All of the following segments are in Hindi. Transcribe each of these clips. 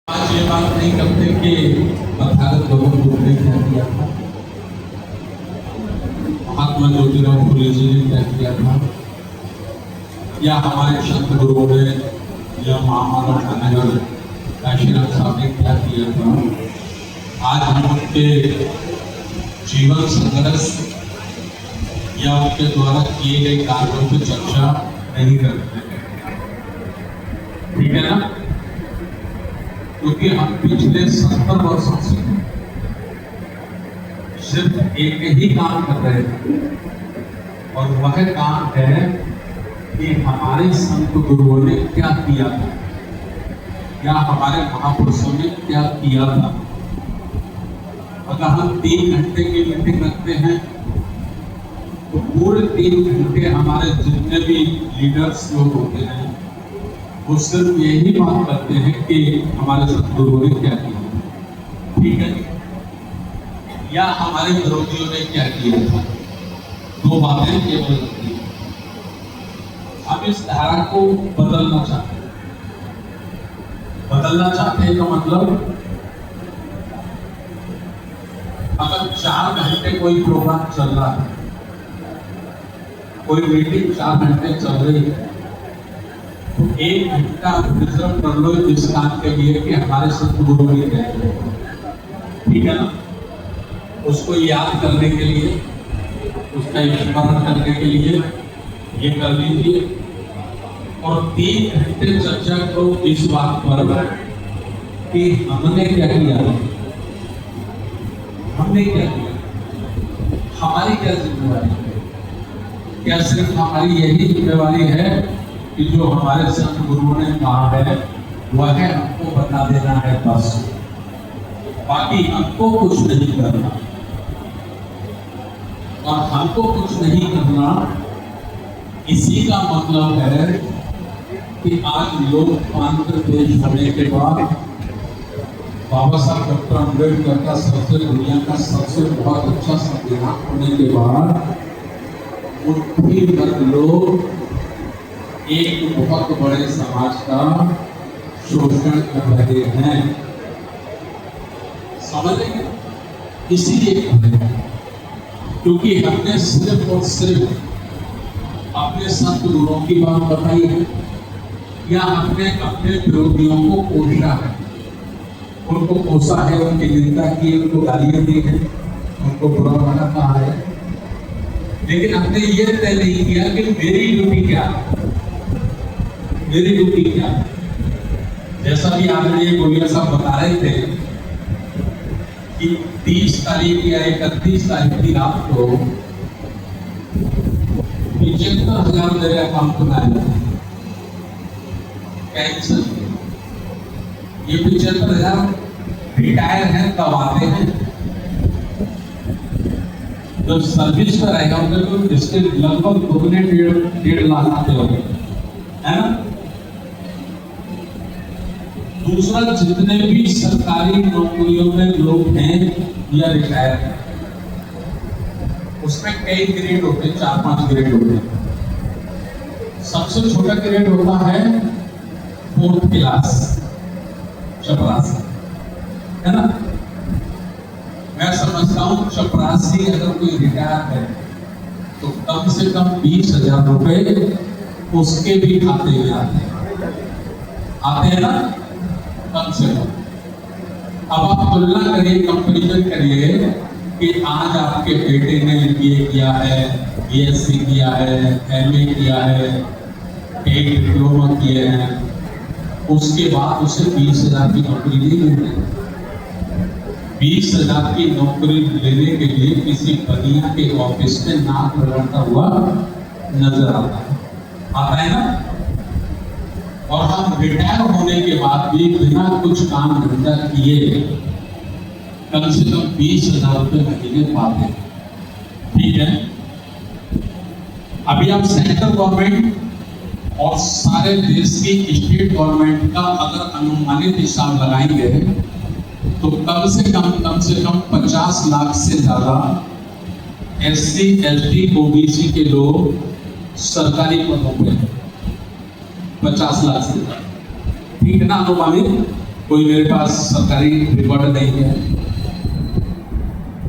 आज ये बात नहीं करते कि तथागत गौतम बुद्ध ने क्या किया था, महात्मा ज्योतिराव फुले जी ने क्या किया था, या हमारे संत गुरुओं ने या महामानव ठानेगर काशीनाथ साहब ने क्या किया था। आज हम उनके जीवन संघर्ष या उनके द्वारा किए गए कार्यों की चर्चा नहीं करते, ठीक है ना। क्योंकि हम पिछले 70 वर्षों से सिर्फ एक ही काम कर रहे थे और वह काम है कि हमारे संत गुरुओं ने क्या किया था या हमारे महापुरुषों ने क्या किया था। अगर हम 3 घंटे की मीटिंग रखते हैं तो पूरे 3 घंटे हमारे जितने भी लीडर्स लोग होते हैं वो सिर्फ यही बात करते हैं कि हमारे सतगुरुओं ने क्या किया, ठीक है, या हमारे विरोधियों ने क्या किया था। 2 बातें केवल होती हैं। हम इस धारा को बदलना चाहते हैं। बदलना चाहते हैं का मतलब अगर 4 घंटे कोई प्रोग्राम चल रहा है, कोई मीटिंग 4 घंटे चल रही है, तो 1 घंटा रिजर्व कर लो इस काम के लिए कि हमारे सतगुरु ने क्या किया, ठीक है ना। उसको याद करने के लिए, उसका स्मरण करने के लिए ये कर लीजिए और 3 घंटे चर्चा करो इस बात पर कि हमने क्या किया, हमने क्या किया, हमारी क्या जिम्मेवारी है। क्या सिर्फ हमारी यही जिम्मेवारी है कि जो हमारे संत गुरुओं ने कहा है वह हमको बता देना है बस, बाकी हमको कुछ नहीं करना। और हमको कुछ नहीं करना इसी का मतलब है कि आज लोकतंत्र देश होने के बाद, बाबा साहब डॉक्टर अम्बेडकर का सबसे दुनिया का सबसे बहुत अच्छा संविधान होने के बाद मुट्ठी भर लोग एक बहुत बड़े समाज का शोषण कर रहे हैं, समझ रहे हैं। इसीलिए क्योंकि हमने सिर्फ और सिर्फ अपने संत गुरुओं की बात बताई है या हमने अपने विरोधियों को कोसा है, उनको कोसा है, उनकी निंदा की, उनको गालियां दी है, उनको बुरा भला कहा है, लेकिन हमने ये तय नहीं किया कि मेरी ड्यूटी क्या है, मेरी ड्यूटी क्या। जैसा भी आदरणीय गोलिया साहब बता रहे थे कि 30 तारीख या 31 तारीख की रात को 75,000 मेरे अकाउंट में आए कैंसर। ये 75,000 रिटायर हैं तब आते हैं, जब सर्विस पर रहेगा उनके तो इसके लगभग 2.5 लाख आते होंगे, है ना। दूसरा, जितने भी सरकारी नौकरियों में लोग हैं या रिटायर हैं उसमें कई ग्रेड होते हैं, 4-5 ग्रेड होते हैं। सबसे छोटा ग्रेड होता है 4th क्लास, चपरासी, है ना। मैं समझता हूं चपरासी अगर कोई रिटायर है तो कम से कम 20,000 रुपए उसके भी खाते में आते हैं ना, कम से कम। अब आप तुलना करिए, कंपैरिजन करिए कि आज आपके बेटे ने बीए किया है, बीएससी किया है, एमए किया है, एक डिप्लोमा किए हैं, उसके बाद उसे 20,000 की नौकरी नहीं मिल रही। 20,000 की नौकरी लेने के लिए किसी बनिया के ऑफिस में नाक रगड़ता हुआ नजर आता है ना। और हम रिटायर होने के बाद भी बिना कुछ काम धंधा किए कम से कम 20,000 रुपये महीने पाते, ठीक है। अभी आप सेंट्रल गवर्नमेंट और सारे देश की स्टेट गवर्नमेंट का अगर अनुमानित हिसाब लगाएंगे तो कम से कम 50 लाख से ज्यादा SC, ST, OBC के लोग सरकारी पदों पे 50 लाख से, ठीक है ना अनुमानित। कोई मेरे पास सरकारी रिकॉर्ड नहीं है,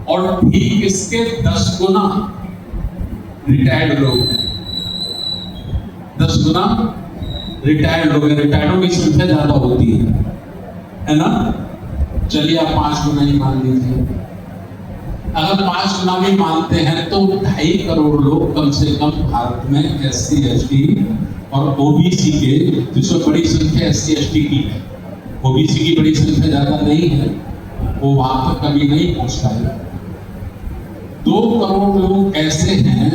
और ठीक इसके 10 गुना रिटायर्ड लोग हैं। 10 गुना रिटायर्ड लोग हैं। रिटायर्डों की संख्या ज्यादा होती है ना। चलिए आप 5 गुना ही मान लीजिए। अगर 5 गुना भी मानते हैं तो 2.5 करोड़ लोग कम से कम भारत में SC ST और OBC के, जिसमें बड़ी संख्या SC ST की है, OBC की बड़ी संख्या ज्यादा नहीं है, वो वहां तक कभी नहीं पहुंच पाए। 2 करोड़ लोग ऐसे हैं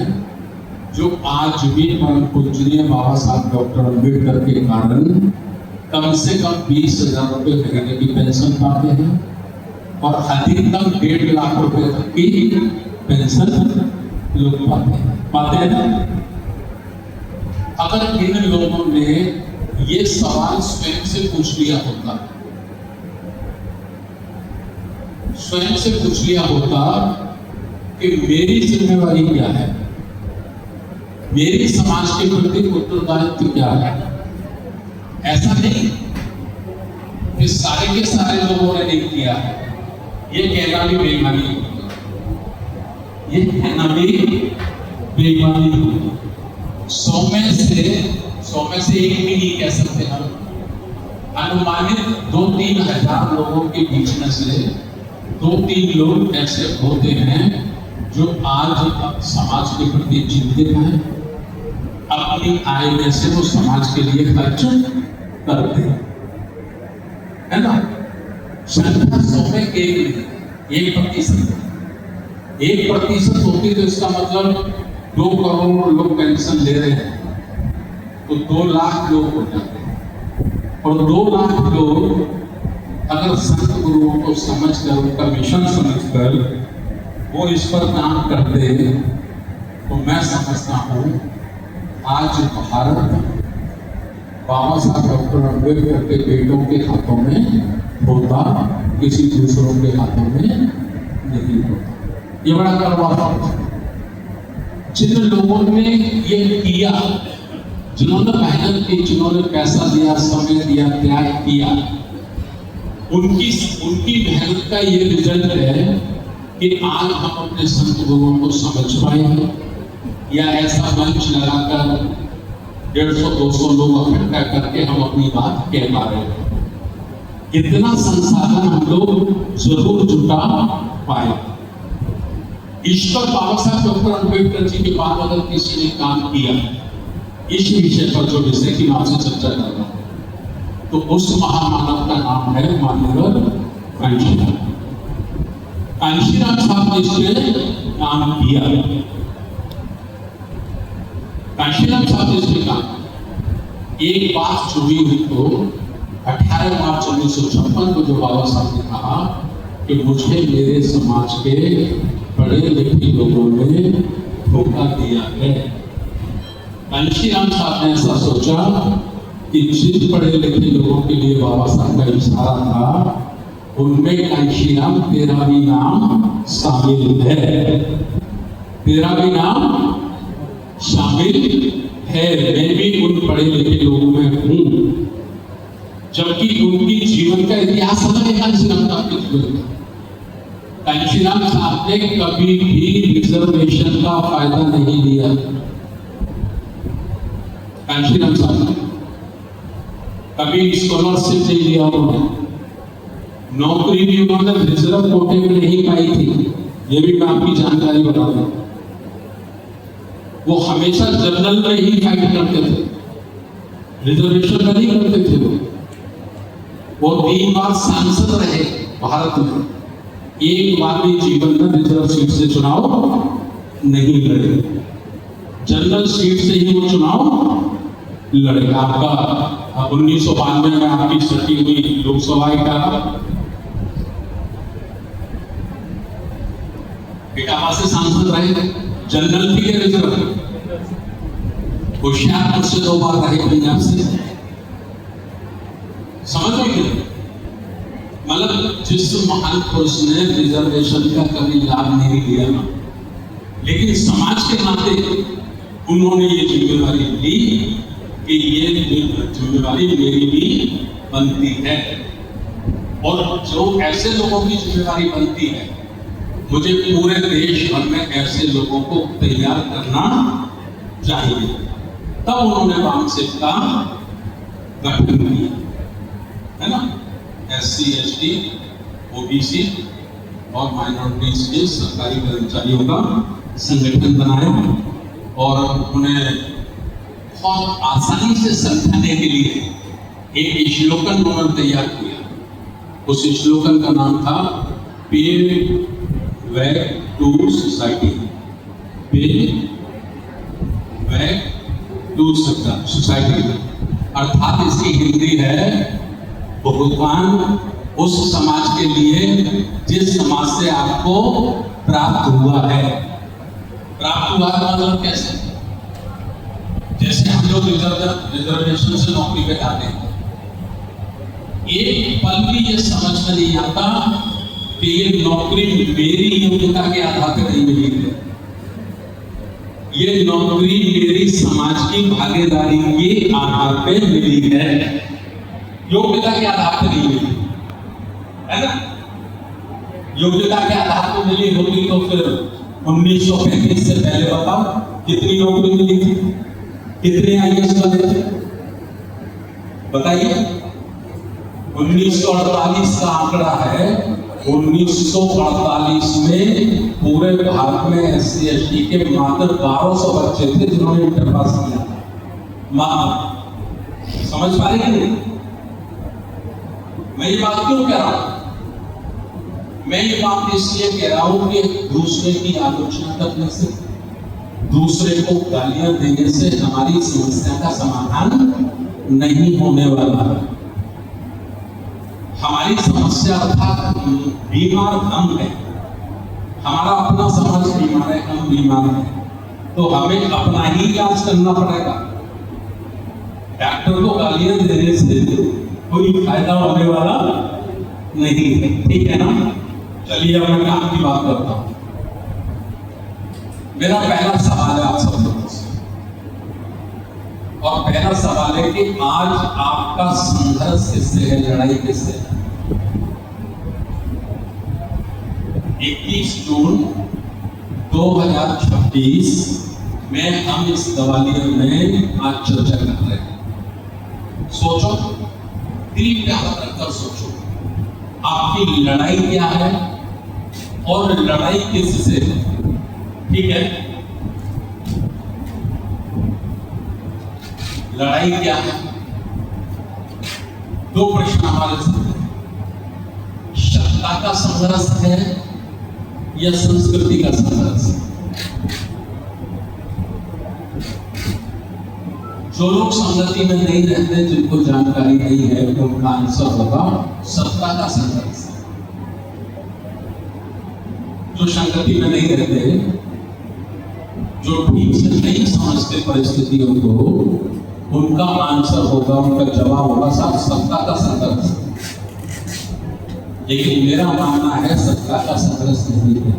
जो आज भी परम पूजनीय बाबा साहब डॉक्टर अम्बेडकर के कारण कम से कम 20,000 रुपये महीने की पेंशन पाते हैं और अधिकतम 1.5 लाख रुपए तक की पेंशन लोग पाते हैं ना। अगर इन लोगों ने ये सवाल स्वयं से पूछ लिया होता, स्वयं से पूछ लिया होता कि मेरी जिम्मेवारी क्या है, मेरी समाज के प्रति उत्तरदायित्व क्या है। ऐसा नहीं कि सारे के सारे लोगों ने नहीं किया है, ये कहना भी बेईमानी होगी, ये कहना भी बेईमानी होगी। 100 में से एक भी नहीं कह सकते हम। अनुमानित 2-3 हजार लोगों के बीच में से 2-3 लोग ऐसे होते हैं जो आज समाज के प्रति चिंतित हैं, अपनी आय में से वो समाज के लिए खर्च करते हैं, है ना। संख्या 100 में 1% 1% होती तो इसका मतलब 2 करोड़ लोग पेंशन ले रहे हैं तो 2 लाख लोग हो जाते हैं। और 2 लाख लोग अगर संत गुरुओं को समझकर, उनका मिशन समझकर वो इस पर काम करते तो मैं समझता हूँ आज भारत बाबा साहब डॉक्टर अम्बेडकर के बेटों के हाथों में होता, किसी दूसरों के हाथों में नहीं होता। ये बड़ा कड़वा बात है। जिन लोगों ने ये किया, जिन्होंने मेहनत की, जिन्होंने पैसा दिया, समय दिया, त्याग किया, उनकी मेहनत का ये रिजल्ट है कि आज हम अपने संत गुरुओं को समझ पाए हैं, या ऐसा मंच लगाकर 150-200 लोग इकट्ठा करके हम अपनी बात कह पा रहे हैं। इतना संसाधन हम लोग जरूर जुटा पाए। ईश्वर बाबा साहब डॉक्टर अम्बेडकर जी के बाद अगर किसी ने काम किया इस विषय पर, जो विषय की आपसे चर्चा कर रहा हूं, तो उस महामानव का नाम है माननीय कांशीराम। कांशीराम साहब ने इसमें काम किया। कांशीराम साहब ने इसमें काम, एक बात छुड़ी हुई तो 18 मार्च 1956 को जो बाबा साहब ने कहा कि मुझे मेरे समाज के बड़े लिखे लोगों ने धोखा दिया है। कांशीराम साहब ने ऐसा सोचा कि जिन पढ़े लिखे लोगों के लिए बाबा साहब का इशारा था, उनमें कांशीराम तेरा भी नाम शामिल है, तेरा भी नाम शामिल है। मैं भी उन पढ़े लिखे लोगों में हूं। जबकि उनकी जीवन का इतिहास समझे कांशीराम साहब के जीवन का। कांशीराम साहब ने कभी भी रिजर्वेशन का फायदा नहीं लिया। कांशीराम साहब ने कभी स्कॉलरशिप नहीं लिया, उन्होंने नौकरी भी उन्होंने रिजर्व कोटे में नहीं पाई थी, ये भी मैं आपकी जानकारी बता दूं। वो हमेशा जनरल में ही फाइट करते थे, रिजर्वेशन में नहीं करते थे। वो 3 बार सांसद रहे भारत में, एक बार भी जीवन में रिजर्व सीट से चुनाव नहीं लड़े, जनरल सीट से ही वो चुनाव लड़े। आपका 1992 में आपकी सटी हुई लोकसभा का इटावा से सांसद रहे, जनरल थी रिजर्व। होशियारपुर से 2 बार रहे, पंजाब से। समझ में मतलब जिस महान पुरुष ने रिजर्वेशन का कभी लाभ नहीं लिया, लेकिन समाज के नाते उन्होंने ये जिम्मेवारी ली कि ये जिम्मेवारी मेरी भी बनती है। और जो ऐसे लोगों की जिम्मेदारी बनती है, मुझे पूरे देश भर में ऐसे लोगों को तैयार करना चाहिए। तब उन्होंने वामसेप का गठन किया, है ना, SC, ST, OBC और माइनॉरिटीज के सरकारी कर्मचारियों का संगठन बनाया और उन्हें बहुत आसानी से समझाने के लिए एक श्लोकन उन्होंने तैयार किया। उस श्लोकन का नाम था पे बैक टू सोसाइटी। पे बैक टू सोसाइटी अर्थात इसकी हिंदी है भुगतान उस समाज के लिए जिस समाज से आपको प्राप्त हुआ है। प्राप्त हुआ का मतलब कैसे? जैसे हम लोग रिजर्वेशन से नौकरी पे जाते हैं, एक पल भी ये समझ में नहीं आता कि ये नौकरी मेरी योग्यता के आधार पर नहीं मिली है, ये नौकरी मेरी समाज की भागीदारी के आधार पर मिली है, योग्यता के आधार पर नहीं मिली, है ना। योग्यता के आधार पर मिली होगी तो फिर 1935 से पहले बताओ कितनी नौकरी मिली थी, कितने IAS वाले थे बताइए। 1948 का आंकड़ा है, 1948 में पूरे भारत में SC ST के मात्र 1200 बच्चे थे जिन्होंने इंटर पास किया। मात्र समझ पा रहे हैं? मैं ये बात क्यों कह रहा हूं? मैं ये बात इसलिए कह रहा हूं कि दूसरे की आलोचना करने से, दूसरे को गालियां देने से हमारी समस्या का समाधान नहीं होने वाला है। हमारी समस्या अर्थात बीमार हम है, हमारा अपना समाज बीमार है, हम बीमार हैं, तो हमें अपना ही इलाज करना पड़ेगा। डॉक्टर को गालियां देने से कोई फायदा होने वाला नहीं है, ठीक है ना। चलिए अब मैं काम की बात करता हूं। मेरा पहला सवाल है आप सब लोगों से, और पहला सवाल है कि आज आपका संघर्ष किससे है, लड़ाई किससे है? 21 जून 2026 में हम इस ग्वालियर में आज चर्चा कर रहे हैं। सोचो, दिल पे हाथ रखकर सोचो, आपकी लड़ाई क्या है और लड़ाई किससे है, ठीक है। लड़ाई क्या है? दो प्रश्न हमारे सामने, सत्ता का संघर्ष है या संस्कृति का संघर्ष? जो लोग संगति में नहीं रहते, जिनको जानकारी नहीं है, उनका आंसर होगा सत्ता का संघर्ष। जो संगति में नहीं रहते, जो ठीक से नहीं समझते परिस्थितियों को, उनका आंसर होगा, उनका जवाब होगा साहब सत्ता का संघर्ष। लेकिन मेरा मानना है सत्ता का संघर्ष नहीं है।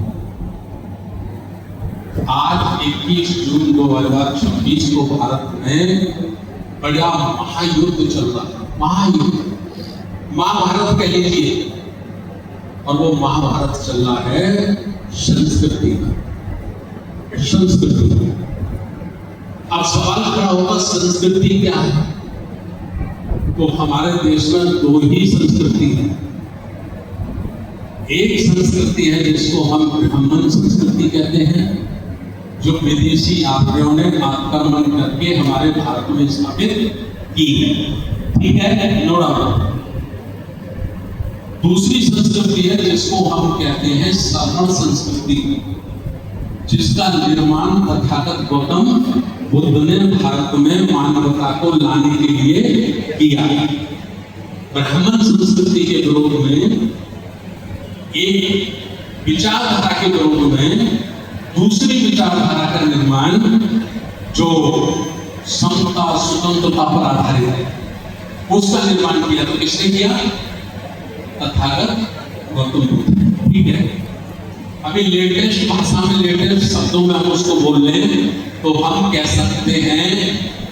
आज 21 जून 2026 को भारत में बड़ा महायुद्ध चल रहा है, महायुद्ध, महाभारत कह लीजिए, और वो महाभारत चल रहा है संस्कृति का। संस्कृति, अब सवाल खड़ा होगा संस्कृति क्या है? तो हमारे देश में दो ही संस्कृति है। एक संस्कृति है जिसको हम ब्राह्मण संस्कृति कहते हैं, जो विदेशी आर्यों ने आक्रमण करके हमारे भारत में स्थापित की है, ठीक है, नो डाउट। दूसरी संस्कृति है जिसको हम कहते हैं सवर्ण संस्कृति, जिसका निर्माण तथागत गौतम बुद्ध ने भारत में मानवता को लाने के लिए किया। ब्राह्मण संस्कृति के विरोध में, एक विचारधारा के विरोध में दूसरी विचारधारा का निर्माण जो समता स्वतंत्रता पर आधारित है, उसका निर्माण किया। तो किसने किया? तथागत गौतम बुद्ध, ठीक है। अभी लेटेस्ट भाषा में, लेटेस्ट शब्दों में हम उसको बोल लें तो हम कह सकते हैं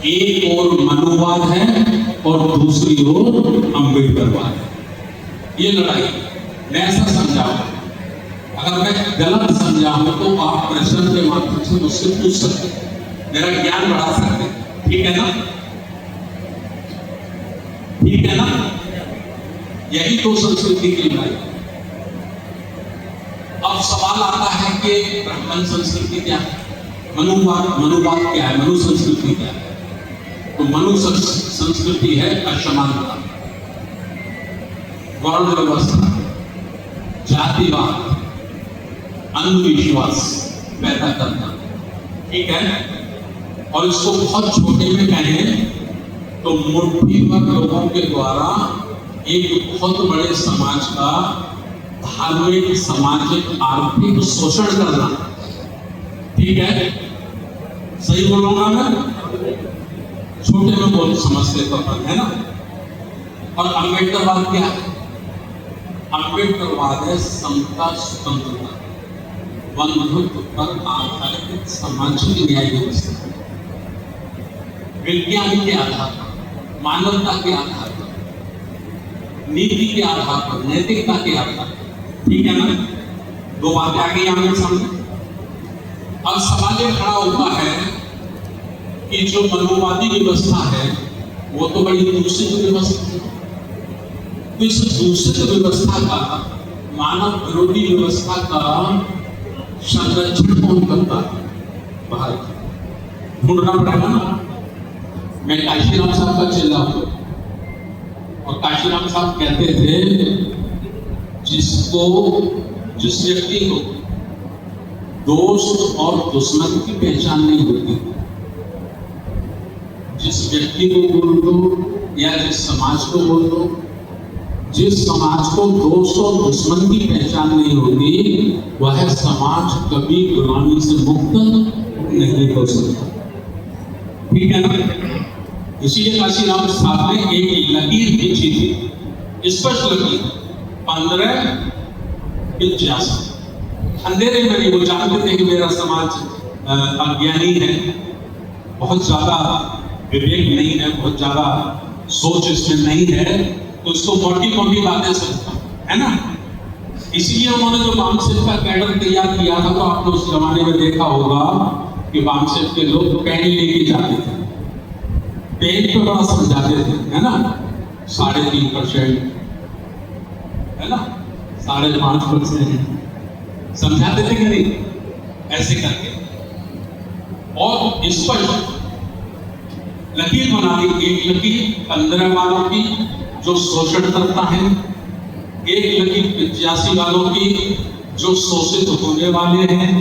एक और मनुवाद है और दूसरी ओर अम्बेडकरवाद ये लड़ाई मैं ऐसा समझाऊं, अगर मैं गलत समझाऊं तो आप प्रश्न के माध्यम से मुझसे पूछ सकते, मेरा ज्ञान बढ़ा सकते, ठीक है ना? ठीक है ना? यही तो संस्कृति की लड़ाई। अब सवाल आता है कि ब्राह्मण संस्कृति क्या है, मनुवाद क्या है, मनु संस्कृति क्या है? तो मनु संस्कृति है असमानता, वर्ण व्यवस्था, जातिवाद, अंधविश्वास पैदा करना, ठीक है? और इसको बहुत छोटे में कहें तो मुट्ठी भर लोगों के द्वारा एक बहुत बड़े समाज का धार्मिक, सामाजिक, आर्थिक शोषण करना, ठीक है? सही बोलूंगा मैं? छोटे में बोल समझते तो है ना? और अम्बेडकरवाद क्या है? अम्बेडकरवाद है समता, स्वतंत्रता, बंधुत्व पर आधारित सामाजिक न्याय व्यवस्था, विज्ञान के आधार पर, मानवता के आधार पर, नीति के आधार पर, नैतिकता के आधार पर, ठीक है ना? दो बातें आ गई आमने सामने। अब सवाल ये खड़ा होता है कि जो मनुवादी व्यवस्था है वो तो बड़ी दूषित व्यवस्था है, तो इस दूषित व्यवस्था का, मानव विरोधी व्यवस्था का संरक्षण कौन करता है? भारत ढूंढना पड़ेगा ना। मैं काशीराम साहब का चेला हूं और काशीराम साहब कहते थे जिस व्यक्ति को दोस्त और दुश्मन की पहचान नहीं होती, जिस व्यक्ति को बोल दो या जिस समाज को बोल दो, जिस समाज को दोस्त और दुश्मन की पहचान नहीं होती, वह समाज कभी गुलामी से मुक्त नहीं हो सकता, ठीक है ना? इसीलिए काशीराम साहब ने एक लकीर खींची थी, स्पष्ट लकीर, 1585। अंधेरे में नहीं, वो जानते थे कि मेरा समाज अज्ञानी है, बहुत ज्यादा विवेक नहीं है, बहुत ज्यादा सोच इसमें नहीं है, तो इसको मोटी मोटी बातें समझता है ना। इसीलिए उन्होंने जो वामसेफ का कैडर तैयार किया था, तो आपने उस जमाने में देखा होगा कि वामसेफ के लोग पेन लेके जाते थे, पेन पे बड़ा समझाते थे, है ना? 3.5%, है ना? 5.5% समझाते थे कि नहीं, ऐसे करके, और इस पर लकीर बना दी। एक लकीर 15 वालों की जो शोषण करता है, एक लकीर 85 वालों की जो शोषित होने वाले हैं,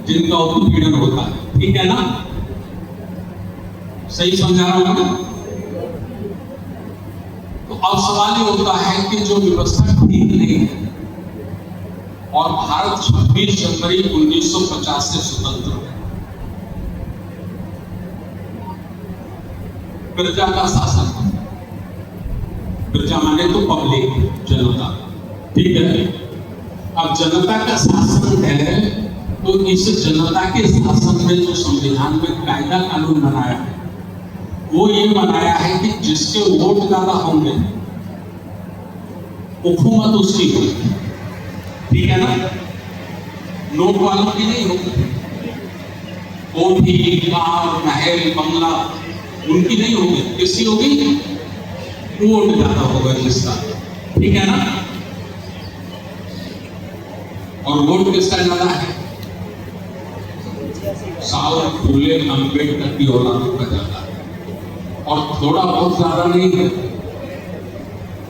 जिनका उत्पीड़न होता है, ठीक है ना? सही समझा रहा हूं ना? तो अब सवाल ये होता है कि जो व्यवस्था ठीक नहीं है और भारत 26 जनवरी 1950 से स्वतंत्र है, प्रजा का शासन, प्रजा माने तो पब्लिक, जनता, ठीक है? अब जनता का शासन है, तो इस जनता के शासन में जो संविधान में कायदा कानून बनाया है, वो ये बनाया है कि जिसके वोट ज्यादा होंगे हुकूमत उसकी होगी, ठीक है ना? नोट वालों की नहीं होगी, कोठी, कार, महल, बंगला उनकी नहीं होगी, किसकी होगी? वोट ज्यादा होगा जिसका, ठीक है ना? और वोट किसका ज्यादा है? साउथ फूले अम्बेडकर की औलादों का ज्यादा है, और थोड़ा बहुत ज्यादा नहीं है,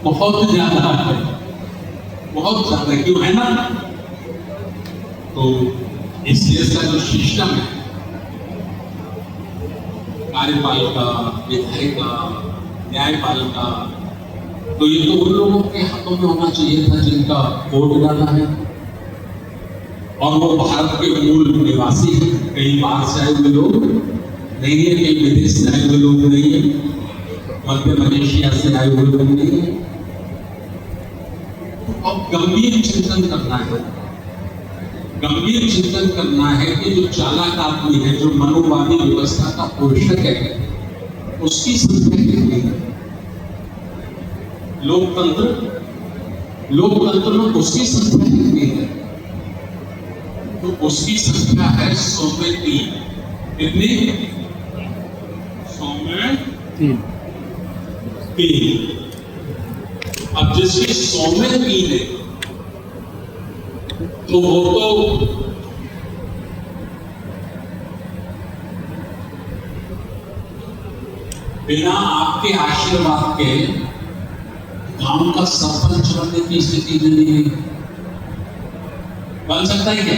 बहुत ज्यादा है, बहुत ज्यादा, क्यों है ना? तो इस देश का जो सिस्टम है, कार्यपालिका, विधायिका, न्यायपालिका, तो ये तो उन लोगों के हाथों में होना चाहिए था जिनका वोट ज्यादा है, और वो भारत के मूल निवासी हैं, कई बाहर से आए हुए लोग नहीं है, कई विदेश से आए हुए लोग नहीं है, मध्य मलेशिया से आए हुए लोग नहीं है। तो अब गंभीर चिंतन करना है, गंभीर चिंतन करना है कि जो चालाक आदमी है, जो मनुवादी व्यवस्था का पोषक है, उसकी संख्या कितनी है? लोकतंत्र, लोकतंत्र में उसकी संख्या कितनी है? तो उसकी संख्या है 100 में 3। कितनी? 100 में 3। अब जिसकी 100 में 3 है तो वो तो बिना आपके आशीर्वाद के गांव का सरपंच बनने की स्थिति नहीं है। बन सकता है क्या?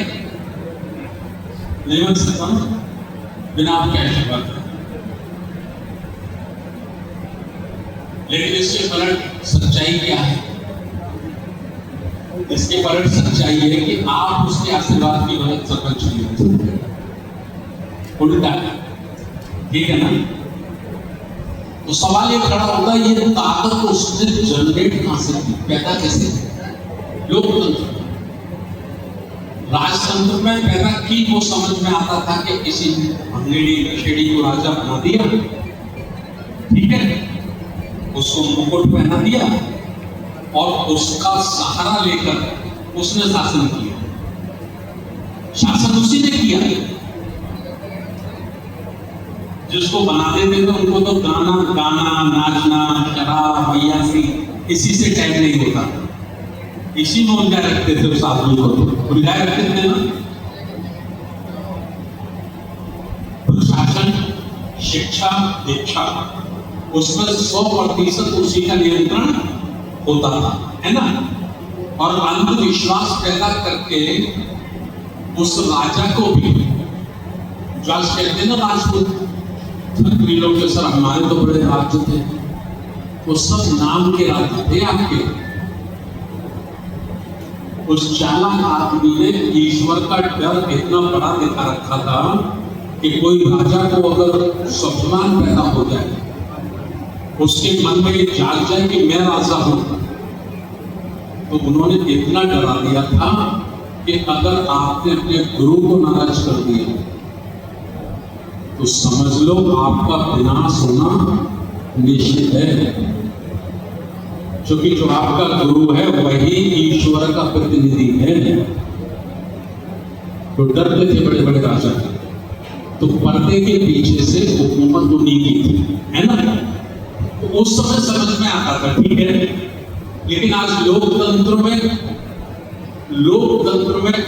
नहीं बन सकता बिना आपके आशीर्वाद के। लेकिन इसके पलट सच्चाई क्या है? इसके पलट सच्चाई है कि आप उसके आशीर्वाद की वजह सरपंच नहीं हो सकते। उल्टा, ठीक है ना? तो सवाल ये खड़ा होता है, ये ताकत उसने जनरेट कहां से की, पैदा कैसे की? लोकतंत्र, राजतंत्र में पैदा की वो समझ में आता था कि किसी अंग्रेड़ी नशेड़ी को राजा बना दिया, ठीक है, उसको मुकुट पहना दिया और उसका सहारा लेकर उसने शासन किया। शासन उसी ने किया। जिसको बना देते थे उनको तो गाना नाचना, शराब, अय्यासी, इसी से टाइम नहीं होता। इसी में उलझाए रखते थे उस आदमी को, उलझाए रखते थे ना। प्रशासन, शिक्षा, दीक्षा, उसमें 100% उसी का नियंत्रण होता था, है ना? और अंधविश्वास पैदा करके उस राजा को भी, जो आज कहते हैं ना राजपूत क्षत्रिय लोग के, सर हमारे तो बड़े राज्य थे, वो सब नाम के राज्य थे आपके। उस चालाक आदमी ने ईश्वर का डर इतना बड़ा दिखा रखा था कि कोई राजा को अगर स्वाभिमान पैदा हो जाए, उसके मन में ये जाग जाए कि मैं राजा हूं, तो उन्होंने इतना डरा दिया था कि अगर आपने अपने गुरु को नाराज कर दिया तो समझ लो आपका विनाश होना निश्चित है। क्योंकि जो आपका गुरु है वही ईश्वर का प्रतिनिधि है। तो डरते थे बड़े बड़े राजा, तो पर्दे के पीछे से हुकूमत उन्हीं की थी, है ना? तो उस समय समझ में आता था, ठीक है। लेकिन आज लोकतंत्र में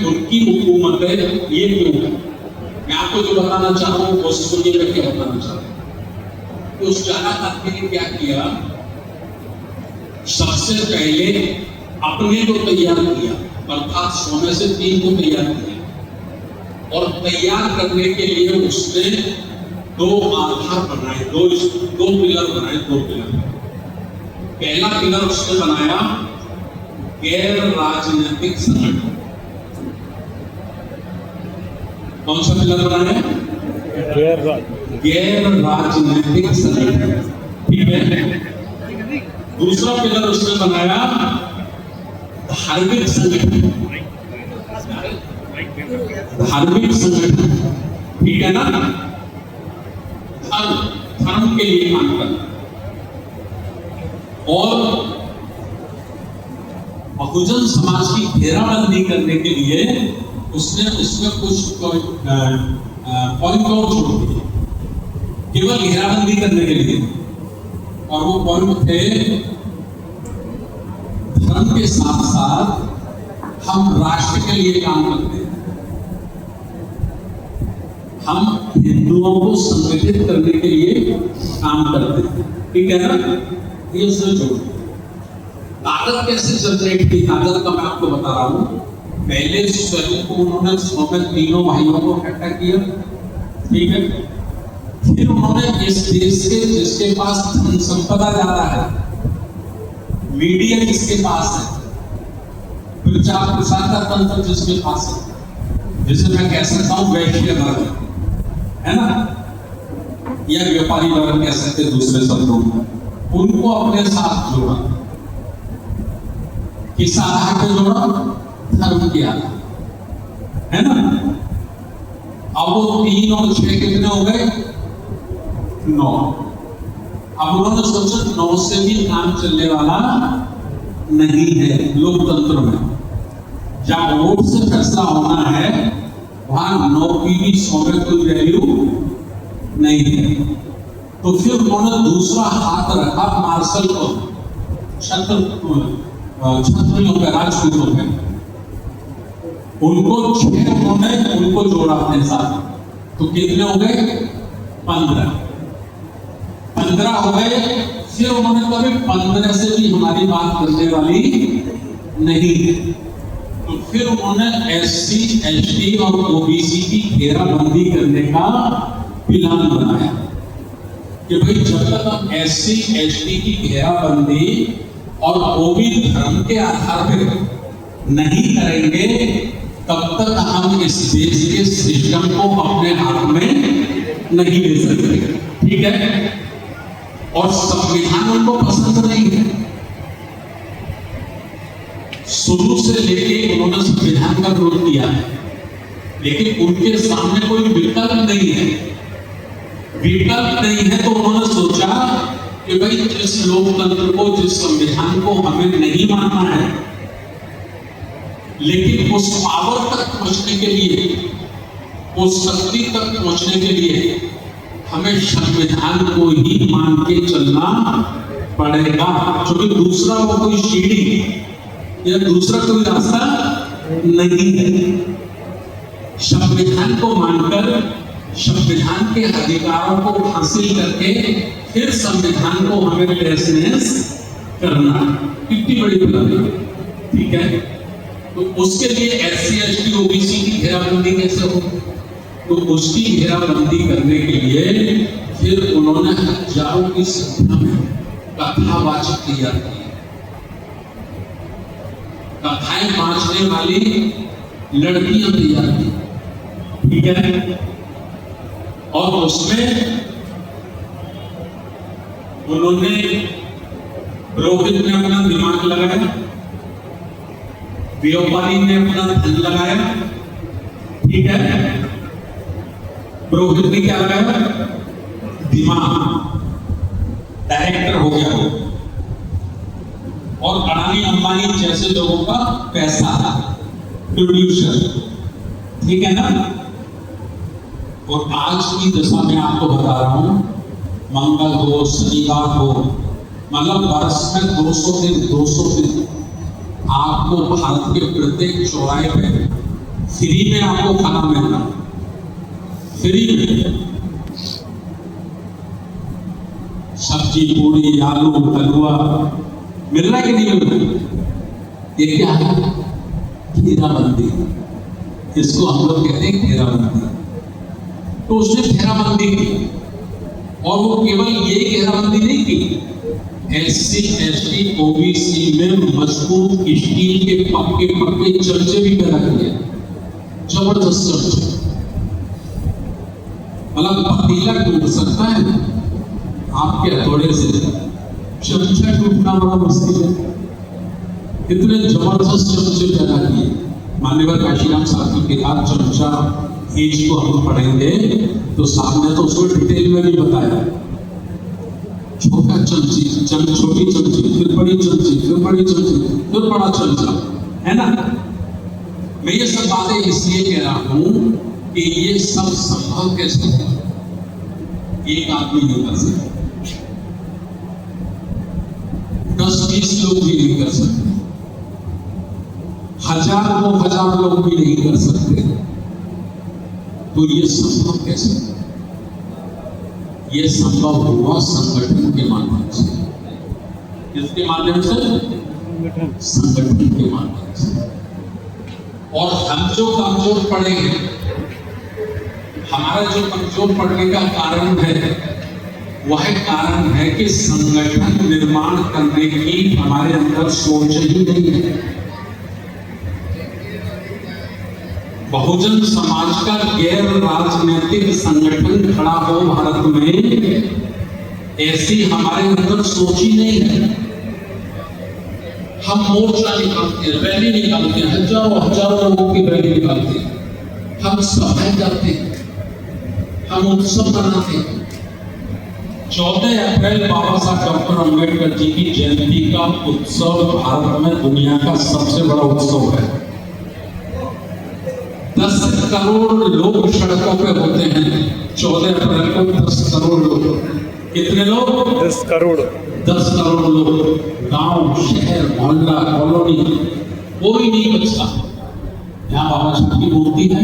उनकी हुकूमत है, ये क्यों है? मैं आपको जो बताना चाह रहा हूं वो सुनिए, मैं क्या बताना चाह रहा हूं। तो उस चालाक आदमी ने क्या किया? सबसे पहले अपने को तैयार किया, अर्थात 100 में से 3 को तैयार किया, और तैयार करने के लिए उसने 2 आधार बनाए, 2 पिलर बनाए। 2 पिलर। पहला पिलर उसने बनाया गैर राजनीतिक संगठन। कौन सा पिलर बनाया? गैर राजनीतिक संगठन, ठीक है। दूसरा पिलर उसने बनाया धार्मिक संगठन। धार्मिक संगठन, ठीक है ना? धर्म के लिए काम करना। और बहुजन समाज की घेराबंदी करने के लिए उसने उसमें कुछ पॉइंट और छोड़ दिए, केवल घेराबंदी करने के लिए। और वो पॉइंट थे, धर्म के साथ साथ हम राष्ट्र के लिए काम करते हैं, हम हिंदुओं को संगठित करने के लिए काम करते हैं, ठीक है ना? ये उसने जोड़। ताकत कैसे जनरेट की? ताकत का मैं आपको बता रहा हूं। पहले स्वयं को उन्होंने 100 में 3 भाइयों को इकट्ठा किया, ठीक है। फिर उन्होंने इस देश के जिसके पास धन संपदा ज्यादा है, मीडिया जिसके पास है, प्रचार प्रसार का तंत्र जिसके पास है, जिसे मैं कह सकता हूं वैश्य वर्ग, है ना, या व्यापारी वर्ग कह सकते दूसरे शब्दों में, उनको अपने साथ जोड़ा। किस आधार पर जोड़ा? धर्म के आधार, है ना? अब वो 3 और 6 कितने हो गए? 9। अब उन्होंने सोचा 9 से भी काम चलने वाला नहीं है लोकतंत्र में। जब वोट से फैसला होना है वहां 9 की भी 100 में कोई वैल्यू नहीं है। तो फिर उन्होंने दूसरा हाथ रखा मार्शल को, क्षत्रियों पे, राजपूतों पे। उनको 6 उनको जोड़ा अपने साथ, तो कितने हो गए? 15 हो गए। फिर उन्होंने कभी 15 से भी हमारी बात करने वाली नहीं है। तो फिर उन्होंने SC, ST और OBC की घेराबंदी करने का प्लान बनाया कि भाई जब तक हम SC, ST की घेराबंदी और OB धर्म के आधार पर नहीं करेंगे तब तक हम इस देश के सिस्टम को अपने हाथ में नहीं ले सकते। ठीक है? और संविधान उनको पसंद नहीं है। शुरू से लेके उन्होंने संविधान का विरोध किया है, लेकिन उनके सामने कोई विकल्प नहीं है। विकल्प नहीं है तो उन्होंने सोचा कि भाई जिस लोकतंत्र को, जिस संविधान को हमें नहीं मानना है, लेकिन उस पावर तक पहुंचने के लिए, उस शक्ति तक पहुंचने के लिए हमें संविधान को ही मान के चलना पड़ेगा। क्योंकि दूसरा वो कोई सीढ़ी या दूसरा कोई रास्ता नहीं है। संविधान को मानकर, संविधान के अधिकारों को हासिल करके फिर संविधान को हमें टेस्टनेस करना, कितनी बड़ी बात है। ठीक है? तो उसके लिए SC, ST, OBC की घेराबंदी कैसे हो? तो उसकी घेराबंदी करने के लिए फिर उन्होंने हजारों की संख्या में कथावाचक तैयार किए, कथाएं बांचने वाली लड़कियां तैयार की। ठीक है? और उसमें उन्होंने, पुरोहित ने अपना दिमाग लगाया, व्यापारी ने अपना धन लगाया। ठीक है? पुरोहित ने क्या लगाया? दिमाग, डायरेक्टर हो गया वो, और अडानी अंबानी जैसे लोगों का पैसा, प्रोड्यूसर। ठीक है ना? और आज की दशा में आपको बता रहा हूं, मंगल हो, शनिवार हो, मतलब वर्ष में 200 दिन आपको भारत के प्रत्येक चौराहे पे फ्री में आपको खाना मिलना, फ्री में। सब्जी, पूरी, आलू, हलवा मिल रहा है कि नहीं मिल रहा? ये क्या है? घेराबंदी। इसको हम लोग कहते हैं घेराबंदी। तो उसने घेराबंदी की, और वो केवल ये घेराबंदी नहीं की, SC, ST, OBC में मजबूत स्टील के पक्के चर्चे भी पैदा किए, जबरदस्त चर्चे। मतलब पतीला टूट सकता है आपके हथौड़े से, चमचा टूटना बड़ा मुश्किल है। इतने जबरदस्त चमचे पैदा किए। मान्यवर काशीराम साहब की किताब चमचा एज को हम पढ़ेंगे तो साहब ने तो उसको डिटेल में भी बताया। छोटा चमची, छोटी चमची, फिर बड़ी चमची, फिर बड़ी चमची, फिर बड़ा चमचा, है ना? मैं ये सब बातें इसलिए कह रहा हूं कि ये सब संभव कैसे है? एक आदमी नहीं कर सकता, 10-20 लोग भी नहीं कर सकते, 1000 लोग भी नहीं कर सकते। तो ये संभव कैसे? ये संभव हुआ संगठन के माध्यम से। किसके माध्यम से? संगठन के माध्यम से। और हम जो कमजोर पड़ेंगे, हमारा जो कमजोर पड़ने का कारण है, वह कारण है कि संगठन निर्माण करने की हमारे अंदर सोच ही नहीं है। बहुजन समाज का गैर राजनीतिक संगठन खड़ा हो भारत में, ऐसी हमारे अंदर सोच ही नहीं है। हम मोर्चा निकालते हैं, रैली निकालते हैं, हजारों लोगों की रैली निकालते हैं, हम सभाएं करते हैं, हम उत्सव मनाते हैं, 14 अप्रैल बाबा साहब डॉक्टर अम्बेडकर जी की जयंती का उत्सव भारत में दुनिया का सबसे बड़ा उत्सव है। 10 करोड़ लोग सड़कों पे होते हैं 14 अप्रैल को। 10 करोड़ लोग। कितने लोग? 10 करोड़। 10 करोड़ लोग। गांव, शहर, मोहल्ला, कॉलोनी, कोई नहीं बचता। यहाँ बाबा साहब की मूर्ति है।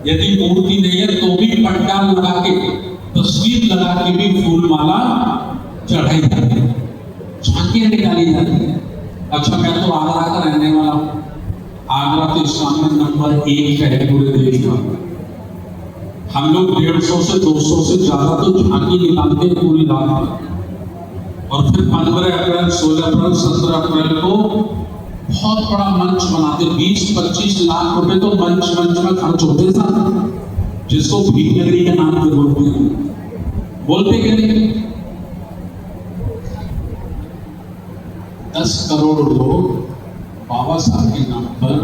यदि मूर्ति नहीं है तो भी पंडाल लगा के, तस्वीर लगा के भी फूल माला चढ़ाई जाती है, झांकियां निकाली जाती है। अच्छा, मैं तो आगरा का रहने वाला हूँ। आगरा तो इस्लाम में नंबर 1 है पूरे देश में। हम लोग 150 से 200 से ज्यादा तो झांकी निकालते हैं पूरी रात। और फिर 15 अप्रैल, 16 अप्रैल, 17 अप्रैल को बहुत बड़ा मंच बनाते। 20-25 लाख रुपए तो मंच में खर्च होते थे, जिसको भीख नगरी के नाम पे बोलते के नहीं। 10 करोड़ लोग बाबा साहब के नाम पर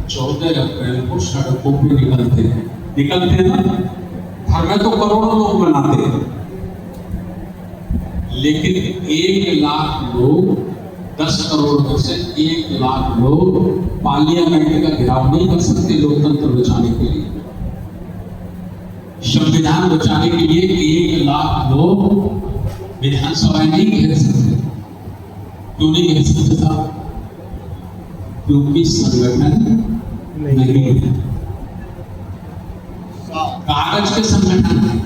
14 अप्रैल को सड़कों पे निकलते हैं ना। घर में तो करोड़ों लोग मनाते हैं, लेकिन 1 लाख लोग, 10 करोड़ में से 1 लाख लोग पार्लियामेंट का घेराव नहीं कर सकते लोकतंत्र बचाने के लिए, संविधान बचाने के लिए। 1 लाख लोग विधानसभा नहीं घेर सकते। क्यों नहीं घेर सकते साहब? क्योंकि संगठन नहीं है। कागज के संगठन है,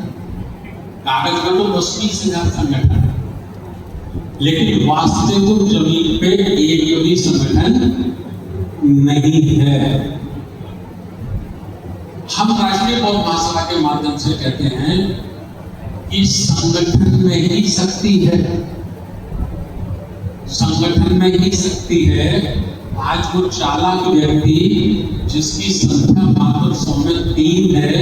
कागज में तो 10-20 हजार संगठन है, लेकिन वास्तविक जमीन पे एक भी संगठन नहीं है। हम राष्ट्रीय बौद्ध महासभा के माध्यम से कहते हैं कि संगठन में ही शक्ति है, संगठन में ही शक्ति है। आज वो चालाक व्यक्ति जिसकी संख्या मात्र 100 में 3 है,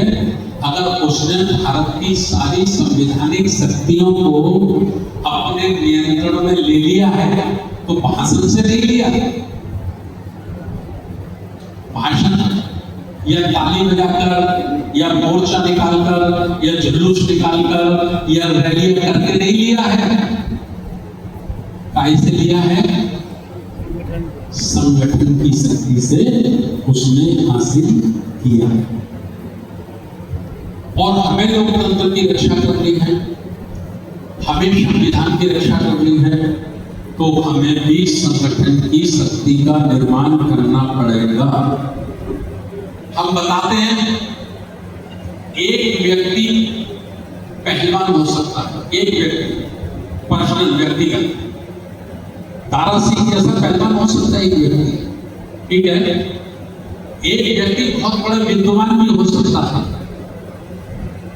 अगर उसने भारत की सारी संवैधानिक शक्तियों को अपने नियंत्रण में ले लिया है तो भाषण से नहीं लिया। भाषण या ताली बजाकर या मोर्चा निकालकर या जुलूस निकालकर या रैली करके नहीं लिया है। कैसे लिया है? संगठन की शक्ति से उसने हासिल किया। और हमें लोकतंत्र की रक्षा करनी है, हमें संविधान की रक्षा करनी है, तो हमें भी संगठन की शक्ति का निर्माण करना पड़ेगा। हम बताते हैं एक व्यक्ति पहलवान हो सकता है, एक व्यक्ति पर्सनल व्यक्तिगत तारा सिंह जैसा पहलवान हो सकता है एक व्यक्ति, ठीक है। एक व्यक्ति बहुत बड़ा विद्वान भी हो सकता है,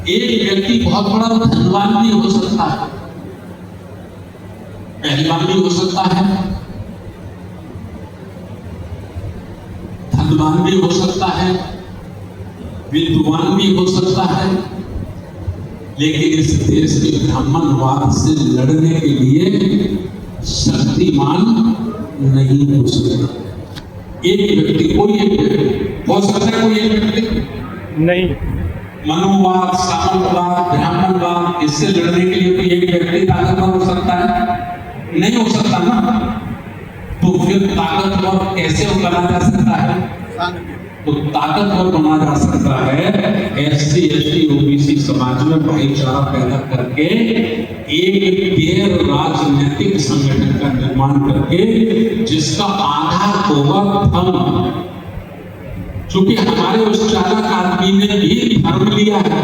एक व्यक्ति बहुत बड़ा धनवान भी हो सकता है, पहलवान भी हो सकता है, धनवान भी हो सकता है, विद्वान भी हो सकता है, लेकिन इस देश के ब्राह्मणवाद से लड़ने के लिए शक्तिमान नहीं हो सकता। एक व्यक्ति, कोई एक व्यक्ति हो सकता है, कोई एक व्यक्ति नहीं। मनुवाद, सामंतवाद, ब्राह्मणवाद, इससे लड़ने के लिए कोई एक व्यक्ति ताकतवर हो सकता है? नहीं हो सकता ना। तो फिर ताकतवर कैसे बना जा सकता है? तो ताकतवर बना जा सकता है SC, ST, OBC समाज में भाईचारा पैदा करके, एक गैर राजनीतिक संगठन का निर्माण करके, जिसका आधार होगा धर्म। क्योंकि हमारे उस चालक आदमी ने भी धर्म लिया है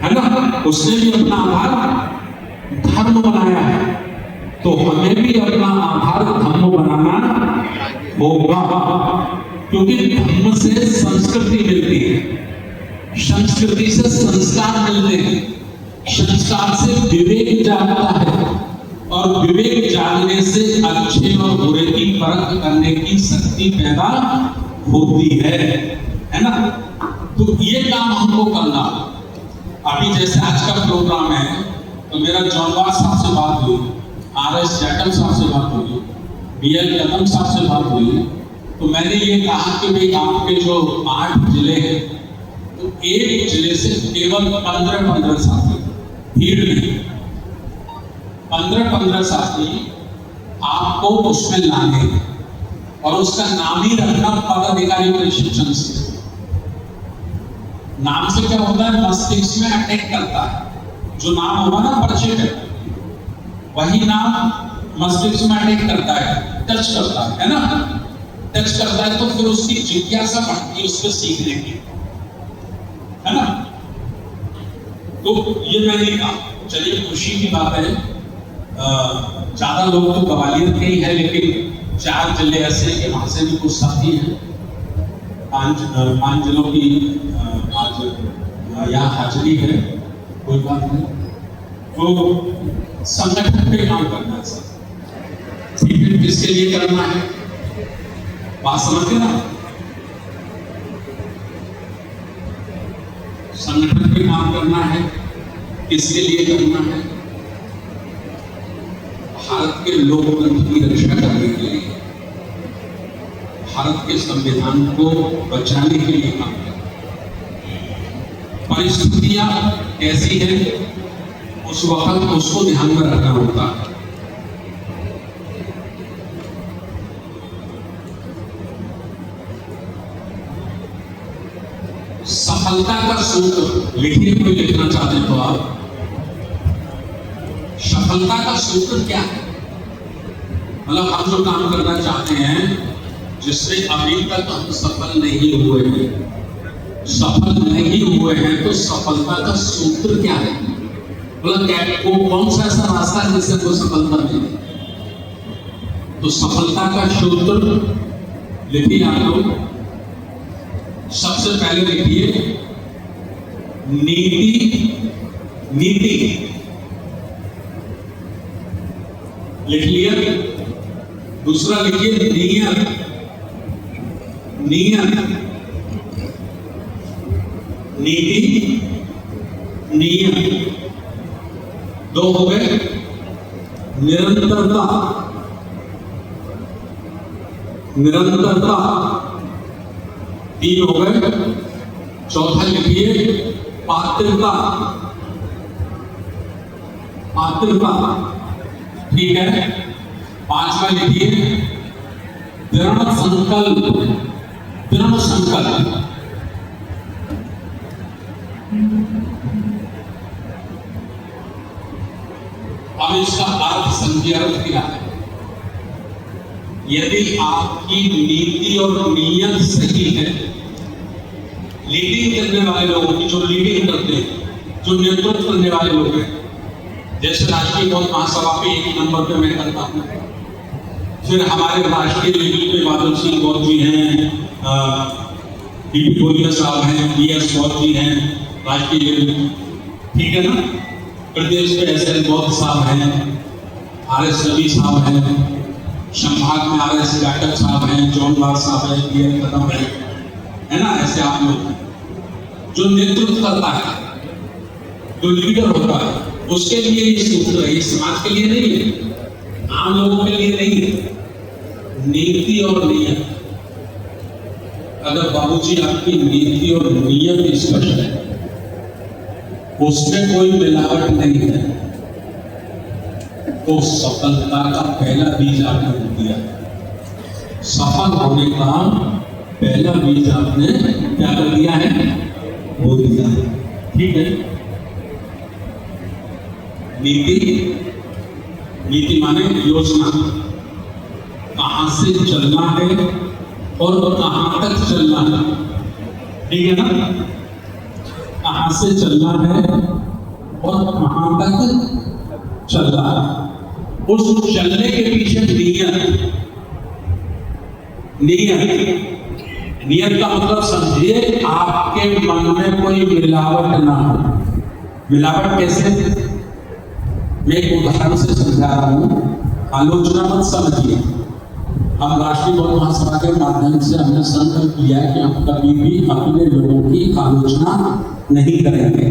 ना, उसने भी अपना आधार धर्म बनाया है, तो हमें भी अपना आधार धर्म बनाना होगा। क्योंकि धर्म से संस्कृति मिलती है, संस्कृति से संस्कार मिलते हैं, संस्कार से विवेक जागता है, और विवेक जागने से अच्छे और बुरे की परख करने की शक्ति पैदा होती है ना। तो ये काम हमको करना। अभी जैसे आज का प्रोग्राम है, तो मेरा जौनवास साहब से बात हुई, RS जैकब साहब से बात हुई, BL कदम साहब से बात हुई, तो मैंने ये कहा कि भाई आपके जो 8 जिले हैं, तो एक जिले से केवल 15 साथी, भीड़ में 15-15 साथी आपको उसमें लाने और उसका नाम ही रखना पदाधिकारी प्रशिक्षण से। नाम से क्या होता है, मस्तिष्क में अटैक करता है। जो नाम होगा ना परिचय का, वही नाम मस्तिष्क में अटैक करता है, टच करता है ना, टच करता है तो फिर उसकी जिज्ञासा बढ़ती है उसको सीखने की, है ना। तो ये मैंने कहा, चलिए खुशी की बात है, ज्यादा लोग तो ग्वालियर के ही है, लेकिन 4 जिले ऐसे कि वहां से भी कुछ साथी हैं। 5 जिलों की आज यहाँ हाजिरी है, कोई बात नहीं। तो संगठन पे काम करना है सर, ठीक है, किसके लिए करना है, बात समझ ना। संगठन पे काम करना है, किसके लिए करना है, भारत के लोकतंत्र की रक्षा करने के लिए, भारत के संविधान को बचाने के लिए काम करना। परिस्थितियां कैसी है उस वक्त उसको ध्यान में रखना होता है। सफलता का सूत्र लिखने को लिखना चाहते हैं तो आप, सफलता का सूत्र क्या है? मतलब हम जो काम करना चाहते हैं जिससे अभी तक हम सफल नहीं हुए हैं, सफल नहीं हुए हैं, तो सफलता का सूत्र क्या है? मतलब वो कौन सा ऐसा रास्ता है जिससे कोई सफलता मिले? तो सफलता का सूत्र लिखिए आप लोग। सबसे पहले लिखिए नीति, नीति लिख लिया। दूसरा लिखिए नियत, नियत, नीति, नियत। 2 हो गए। निरंतरता, निरंतरता 3 हो गए। चौथा लिखिए पात्रता, पात्रता, ठीक है। 5वां लिखिए दृढ़ संकल्प, दृढ़ संकल्प। अब इसका अर्थ समझिए, अर्थ क्या है? यदि आपकी नीति और नियत सही है, लीडिंग करने वाले लोगों की, जो लीडिंग करते हैं, जो नेतृत्व करने वाले लोग हैं, जैसे राष्ट्रीय बौद्ध महासभा पे 1 नंबर पे मैं करता हूँ, फिर हमारे राष्ट्रीय लेवल पे बादल सिंह गौर जी हैं, डीपी बोलिया साहब हैं, BS गौर जी हैं राष्ट्रीय लेवल, ठीक है ना। प्रदेश पे SL गौर साहब हैं, RS रवि साहब हैं, संभाग में RS जाटव साहब हैं, जॉन लाल साहब हैं, BL कदम है ना। ऐसे आप लोग जो नेतृत्व करता है, जो लीडर होता है, उसके लिए ये सूत्र है। ये समाज के लिए नहीं है, आम लोगों के लिए नहीं है। नीति और नियत, अगर बाबूजी आपकी नीति और नियत स्पष्ट है, उसमें कोई मिलावट नहीं है, तो सफलता का पहला बीज आपने बो दिया। सफल होने का पहला बीज आपने क्या कर दिया है, बो दिया है, ठीक है। नीति, नीति माने योजना, कहां से चलना है और कहां तक चलना है, ठीक है ना। कहां से चलना है और कहां तक चलना है, उस चलने के पीछे नियत, नियत, नियत का मतलब समझिए, आपके मन में कोई मिलावट ना हो। मिलावट कैसे? मैं एक उदाहरण से समझा रहा हूं, आलोचना मत समझिए। हम राष्ट्रीय बौद्ध महासभा के माध्यम से हमने संकल्प लिया है कि हम कभी भी अपने लोगों की आलोचना नहीं करेंगे।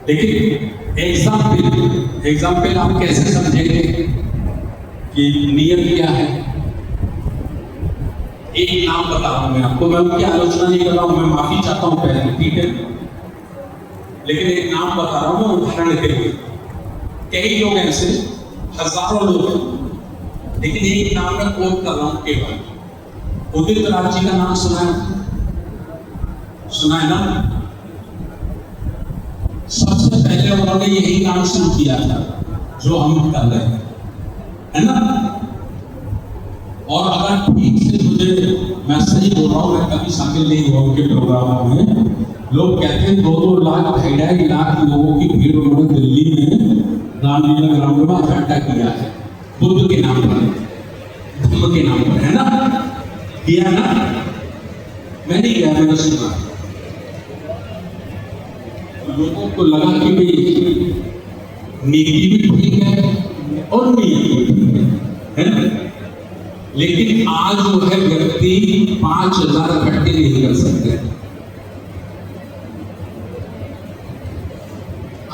लेकिन एग्जाम्पल आप कैसे समझेंगे कि नियत क्या है? एक नाम बता रहा हूं मैं आपको, मैं उनकी आलोचना नहीं कर रहा हूं, मैं माफी चाहता हूं पहले, ठीक है। लेकिन एक नाम बता रहा हूं मैं उदाहरण के लिए। कई लोग ऐसे हजारों लोग हैं, लेकिन एक नाम मैं कोट कर रहा हूं केवल। उदित राज जी का नाम सुना है ना? सबसे पहले उन्होंने यही काम शुरू किया था जो हम कर रहे हैं, है ना? और अगर ठीक से मुझे, मैं सही बोल रहा हूं, मैं कभी शामिल नहीं हुआ उनके प्रोग्रामों में, लोग कहते हैं 2-2 लाख 2.5 लाख लोगों की भीड़ उन्होंने दिल्ली में रामलीला ग्राउंड में इकट्ठा किया है बुद्ध के नाम पर, धर्म के नाम पर, है ना? किया ना? मैं नहीं गया, मैंने सुना। लोगों को लगा कि भाई नीति भी ठीक है और नीति भी ठीक है ना? लेकिन आज जो है व्यक्ति 5,000 इकट्ठे नहीं कर सकते।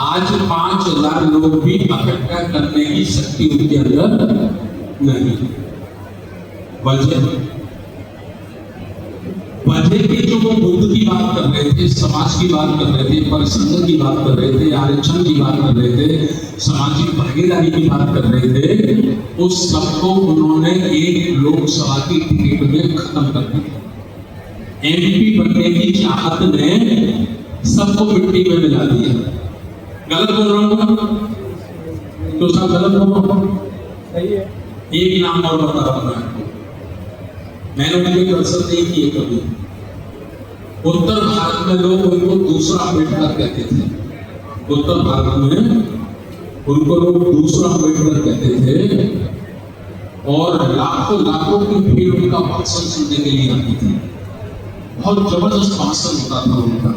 आज 5,000 लोग भी इकट्ठा करने की शक्ति उनके अंदर नहीं। वजह की जो वो बुद्ध की बात कर रहे थे, समाज की बात कर रहे थे, परिसंघ की बात कर रहे थे, आरक्षण की बात कर रहे थे, सामाजिक भागीदारी की बात कर रहे थे, उस सबको उन्होंने एक लोकसभा की टिकट में खत्म कर दिया। एमपी बनने की चाहत ने सबको मिट्टी में मिला दिया। गलत बोल रहा हूँ तो सब गलत बोल रहा हूँ? सही है। एक नाम और बता रहा हूँ मैं आपको, मैंने उनके दर्शन नहीं किए कभी। उत्तर भारत में लोग उनको दूसरा अम्बेडकर कहते थे। उत्तर भारत में उनको लोग दूसरा अम्बेडकर कहते थे और लाखों की भीड़ उनका भाषण सुनने के लिए आती थी। बहुत जबरदस्त भाषण होता था उनका।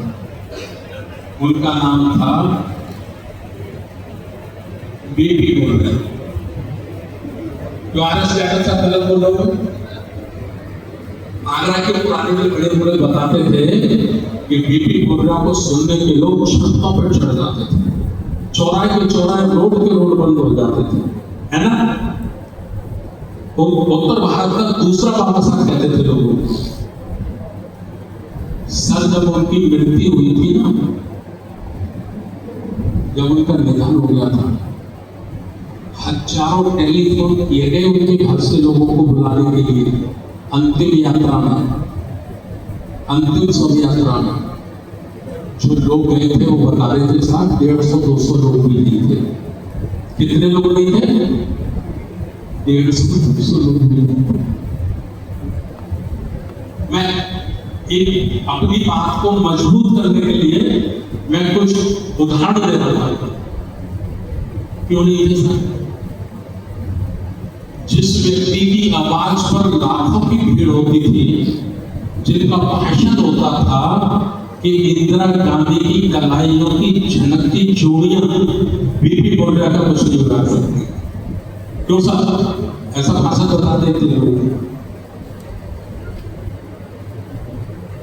उनका नाम था बीपी मुर्रा। जो आरएस यादव था, गलत बोल रहा हूं? आगरा के पुराने में बड़े बड़े बताते थे कि बीपी मुर्रा को सुनने के लोग छतों पर चढ़ जाते थे, चौराहे के चौराहे, रोड के रोड बंद हो जाते थे, है ना? वो उत्तर भारत का दूसरा बाबा साहब कहते थे लोग। सर जब उनकी मृत्यु हुई थी ना, जब उनका निधन हो गया था, हजारों टेलीफोन किए गए उनके घर से लोगों को बुलाने के लिए। अंतिम यात्रा में, अंतिम शव यात्रा में जो लोग गए थे वो बता रहे थे साथ 150-200 लोग भी नहीं थे। कितने लोग नहीं थे? 150-200 लोग भी नहीं थे। मैं एक अपनी बात को मजबूत करने के लिए मैं कुछ उदाहरण दे रहा था। क्यों नहीं दे सकता? जिस व्यक्ति की आवाज पर लाखों की भीड़ होती थी, जिनका भाषण होता था कि इंदिरा गांधी की कलाइयों की झनकती चूड़ियां बीपी मुर्रा का कुछ नहीं उड़ा सकती। क्यों साहब ऐसा भाषण बता देते लोग?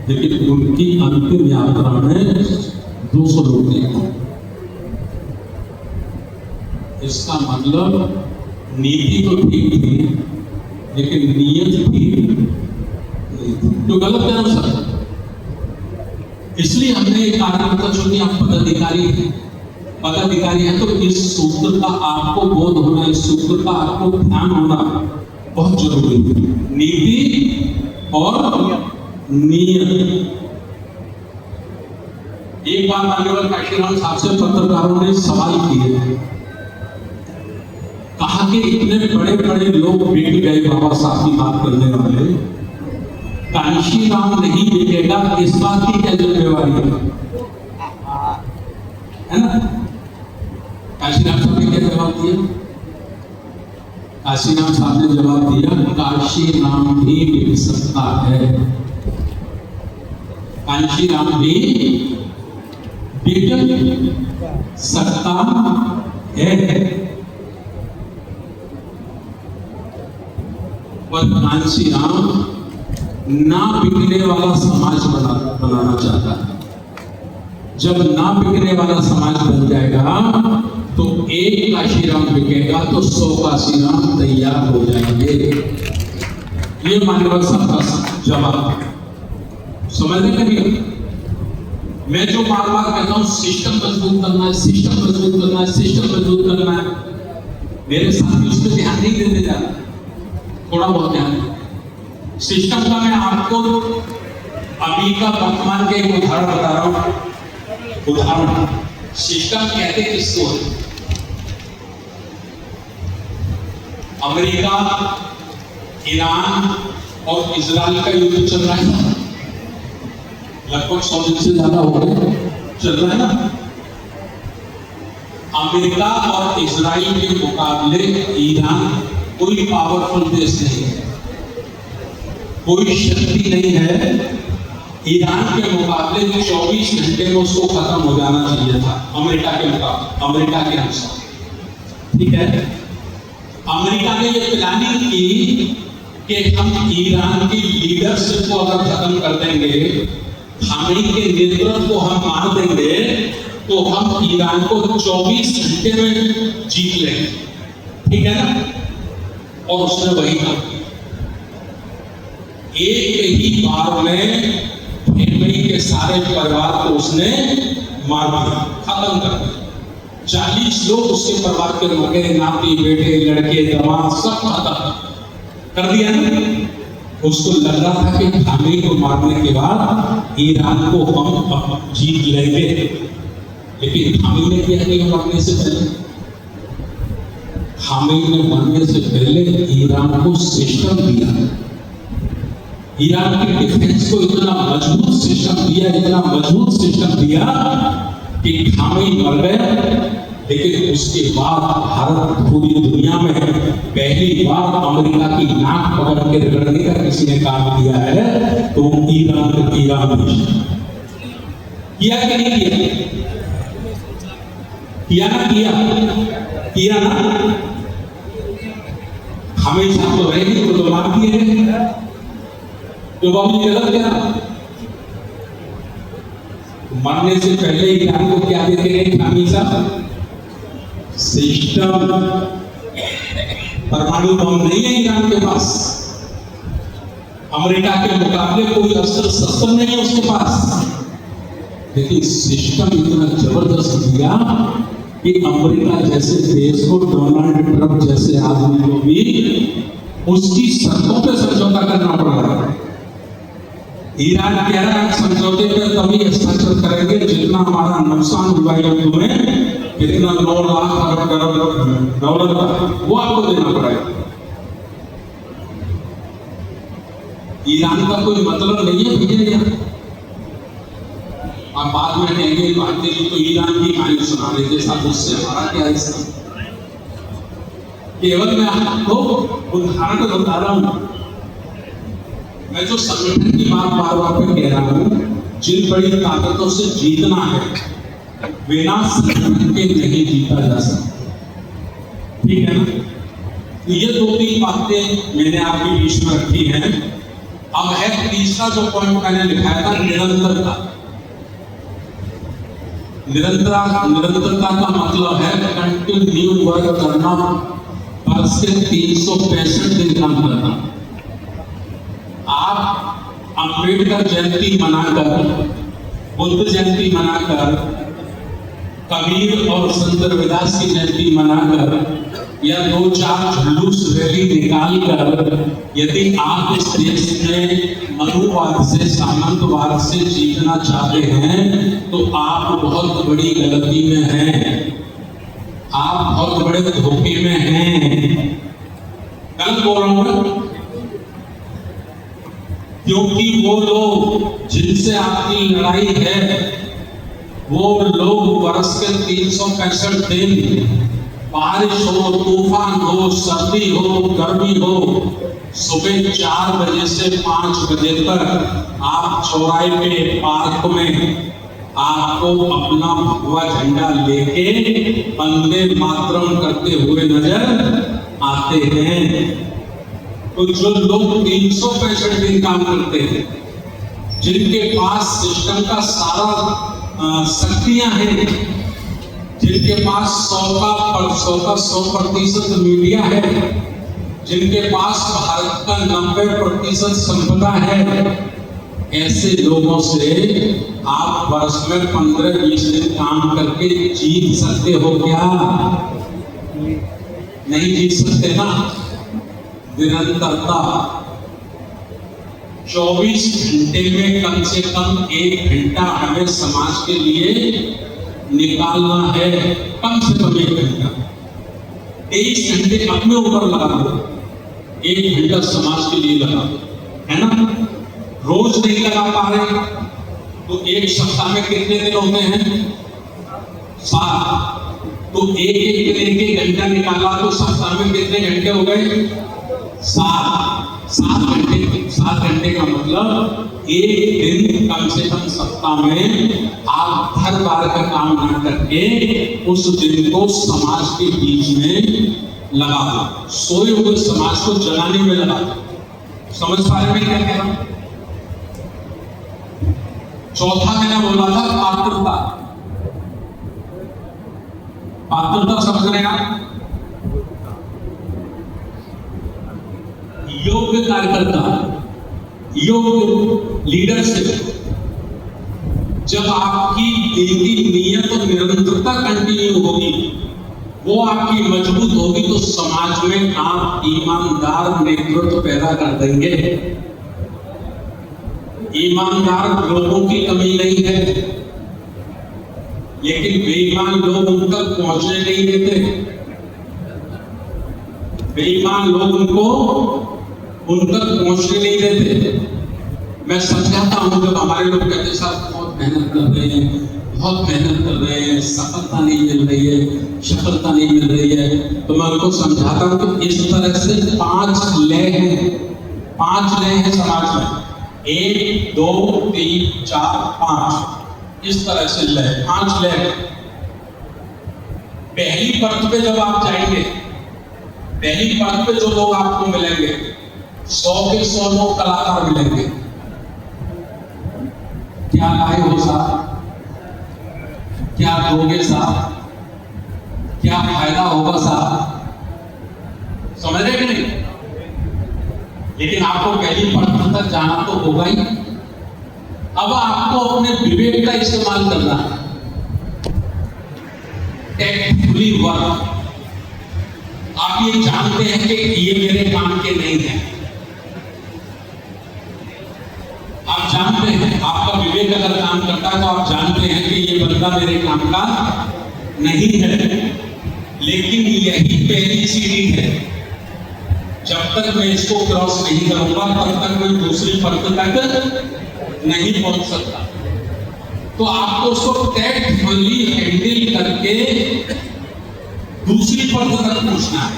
लेकिन उनकी अंतिम यात्रा में 200 लोग थे। इसका मतलब नीति तो ठीक थी, लेकिन नियत ठीक नहीं थी। तो गलत है ना सर? इसलिए हमने एक कार्यकर्ता चुनी। आप पदाधिकारी हैं तो इस सूत्र का आपको बोध होना, इस सूत्र का आपको ध्यान होना बहुत जरूरी है। नीति और नियत। एक बार मान्यवर काशीराम साहब से पत्रकारों ने सवाल किए, कहा कि इतने बड़े बड़े लोग बिक गए बाबा साहब की बात करने वाले, काशीराम नहीं बिकेगा, इस बात की क्या जिम्मेवारी है ना? काशीराम साहब ने क्या जवाब दिया? काशीराम साहब ने जवाब दिया, काशीराम भी बिक सकता है, काशीराम भी बिक सकता है। पर कांशीराम ना बिकने वाला समाज बनाना चाहता है। जब ना बिकने वाला समाज बन जाएगा तो एक काशीराम बिकेगा तो 100 काशीराम तैयार हो जाएंगे। ये मान्यवर साहब का जवाब समझने के लिए मैं जो बार बार कहता हूं सिस्टम मजबूत करना है, सिस्टम मजबूत करना है, सिस्टम मजबूत करना है, मेरे साथी उस पर ध्यान नहीं देते जा रहे, थोड़ा बहुत ध्यान। सिस्टम का मैं आपको अभी का वर्तमान के एक उदाहरण बता रहा हूं। उदाहरण सिस्टम कहते किसको है? अमेरिका, ईरान और इजराइल का युद्ध चल रहा है, लगभग 100 दिन से ज्यादा हो गए चल रहा है ना। अमेरिका और इजराइल के मुकाबले ईरान कोई पावरफुल देश नहीं है, कोई शक्ति नहीं है। ईरान के मुकाबले 24 घंटे में उसको खत्म हो जाना चाहिए था अमेरिका के मुकाबले, अमेरिका के अनुसार, ठीक है। अमेरिका ने ये प्लानिंग की कि हम ईरान की लीडरशिप को अगर खत्म कर देंगे, खामेनी के नेतृत्व को हम मार देंगे, तो हम ईरान को 24 घंटे में जीत लेंगे, ठीक है ना। और उसने वही काम किया, एक ही बार में फैमिली के सारे परिवार को उसने मार दिया, खत्म कर दिया। 40 लोग उसके परिवार के मर गए, नाती, बेटे, लड़के, दामाद सब खत्म कर दिया ना। उसको लग रहा था कि खामेनी को मारने के बाद ईरान को हम जीत लेंगे, लेकिन खामेनी ने क्या किया? मरने से पहले, खामेनी ने मरने से पहले ईरान को सिस्टम दिया, ईरान के डिफेंस को इतना मजबूत सिस्टम दिया, इतना मजबूत सिस्टम दिया कि खामेनी मर गए। लेकिन उसके बाद भारत पूरी दुनिया में पहली बार अमेरिका की नाक पकड़ के रगड़ने का किसी ने काम किया है, तो ईरान किया कि नहीं किया? किया ना, किया ना। हमेशा तो रहेगी तो मार दिए जो बाबू गलत क्या, मरने से पहले ईरान को क्या देते हैं? हमेशा सिस्टम। परमाणु बम नहीं है ईरान के पास, अमेरिका के मुकाबले कोई अस्त्र शस्त्र नहीं है उसके पास, लेकिन सिस्टम इतना जबरदस्त दिया कि अमेरिका जैसे देश को, डोनाल्ड ट्रंप जैसे आदमी को भी उसकी शर्तों पे समझौता करना पड़ रहा है। ईरान कह रहा है समझौते पे तभी हस्ताक्षर करेंगे जितना हमारा नुकसान हुआ है तुम्हें, कितना 9 लाख अरब डॉलर का वो आपको देना पड़ेगा। ईरान का कोई मतलब नहीं है भैया। आप बाद में कहेंगे भारतीय जी तो ईरान की कहानी सुना रहे थे, साथ उससे हमारा क्या हिस्सा? केवल मैं आपको उदाहरण बता रहा हूं। मैं जो संगठन की बात बार बार पे कह रहा हूं, जिन बड़ी ताकतों से जीतना है, बिना संगठन के नहीं जीता जा सकता, ठीक है ना। तो ये 2-3 बातें मैंने आपके बीच में रखी हैं। अब है तीसरा जो पॉइंट मैंने लिखाया था, निरंतरता। निरंतरता का मतलब है कंटिन्यू वर्क करना, वर्ष के 365 दिन काम करना। आप अम्बेडकर जयंती मनाकर, बुद्ध जयंती मनाकर, कबीर और संत रविदास की जयंती मनाकर, या 2-4 जुलूस रैली निकालकर यदि आप इस देश में मनुवाद से, सामंतवाद से जीतना चाहते हैं, तो आप बहुत बड़ी गलती में हैं, आप बहुत बड़े धोखे में हैं। गलत बोल रहा हूं, क्योंकि वो लोग जिनसे आपकी लड़ाई है, वो लोग वर्ष के 365 दिन, बारिश हो, तूफान हो, सर्दी हो, गर्मी हो, सुबह 4 बजे से 5 बजे तक आप चौराहे पे, पार्क में आपको अपना भगवा झंडा लेके वंदे मातरम करते हुए नजर आते हैं। तो जो लोग 365 दिन काम करते हैं, जिनके पास सिस्टम का सारा शक्तियां हैं, जिनके पास 100% मीडिया है, जिनके पास भारत का 90% संपदा है, ऐसे लोगों से आप वर्ष में 15-20 दिन काम करके जीत सकते हो क्या? नहीं जीत सकते ना। निरंतरता 24 घंटे में कम से कम 1 घंटा हमें समाज के लिए निकालना है। कम से कम 1 घंटा। 23 घंटे अपने ऊपर लगा दो, 1 घंटा समाज के लिए लगा दो, है ना। रोज नहीं लगा पा रहे तो एक सप्ताह में कितने दिन होते हैं? 7। तो एक घंटा निकाला तो सप्ताह में कितने घंटे हो गए? 7 घंटे। 7 घंटे का मतलब 1 दिन कम से कम सप्ताह में आप हर बार का काम ना करके उस दिन को समाज के बीच में लगा दो। सोए हुए समाज को जलाने में लगा दो। समझ पा रहे हैं क्या कह रहा हूं? चौथा मैंने बोला था पात्रता। पात्रता समझ रहे हैं? योग्य कार्यकर्ता, योग्य लीडरशिप। जब आपकी दिल की नियत और निरंतरता कंटिन्यू होगी, वो आपकी मजबूत होगी, तो समाज में आप ईमानदार नेतृत्व पैदा कर देंगे। ईमानदार लोगों की कमी नहीं है, लेकिन बेईमान लोग उन तक पहुंचने नहीं देते। बेईमान लोग उनको उन तक पहुंचने नहीं देते। मैं समझाता हूं, जब हमारे लोग कहते साहब बहुत मेहनत कर रहे हैं, बहुत मेहनत कर रहे हैं, सफलता नहीं मिल रही है, सफलता नहीं मिल रही है, तो मैं उनको समझाता हूं कि इस तरह से 5 लय हैं। 5 लय हैं समाज में। 1 2 3 4 5 इस तरह से लय, 5 लय। पहली परत पे जब आप जाएंगे, पहली परत पे जो लोग आपको मिलेंगे, 100 के 100 लोग कलाकार मिलेंगे। क्या लाए हो साहब? क्या दोगे साहब? क्या फायदा होगा साहब? समझ रहे कि नहीं? लेकिन आपको पहली परत तक जाना तो होगा ही। अब आपको अपने विवेक का इस्तेमाल करना है। Technically work. आप ये जानते हैं कि ये मेरे काम के नहीं है। आप जानते हैं, आपका विवेक अगर काम करता है तो आप जानते हैं कि ये बंदा मेरे काम का नहीं है। लेकिन यही पहली सीढ़ी है। जब तक मैं इसको क्रॉस नहीं करूंगा तब तक मैं दूसरी परत तक नहीं पहुंच सकता। तो आपको उसको टैक्टफुली हैंडल करके दूसरी परत तक पहुंचना है।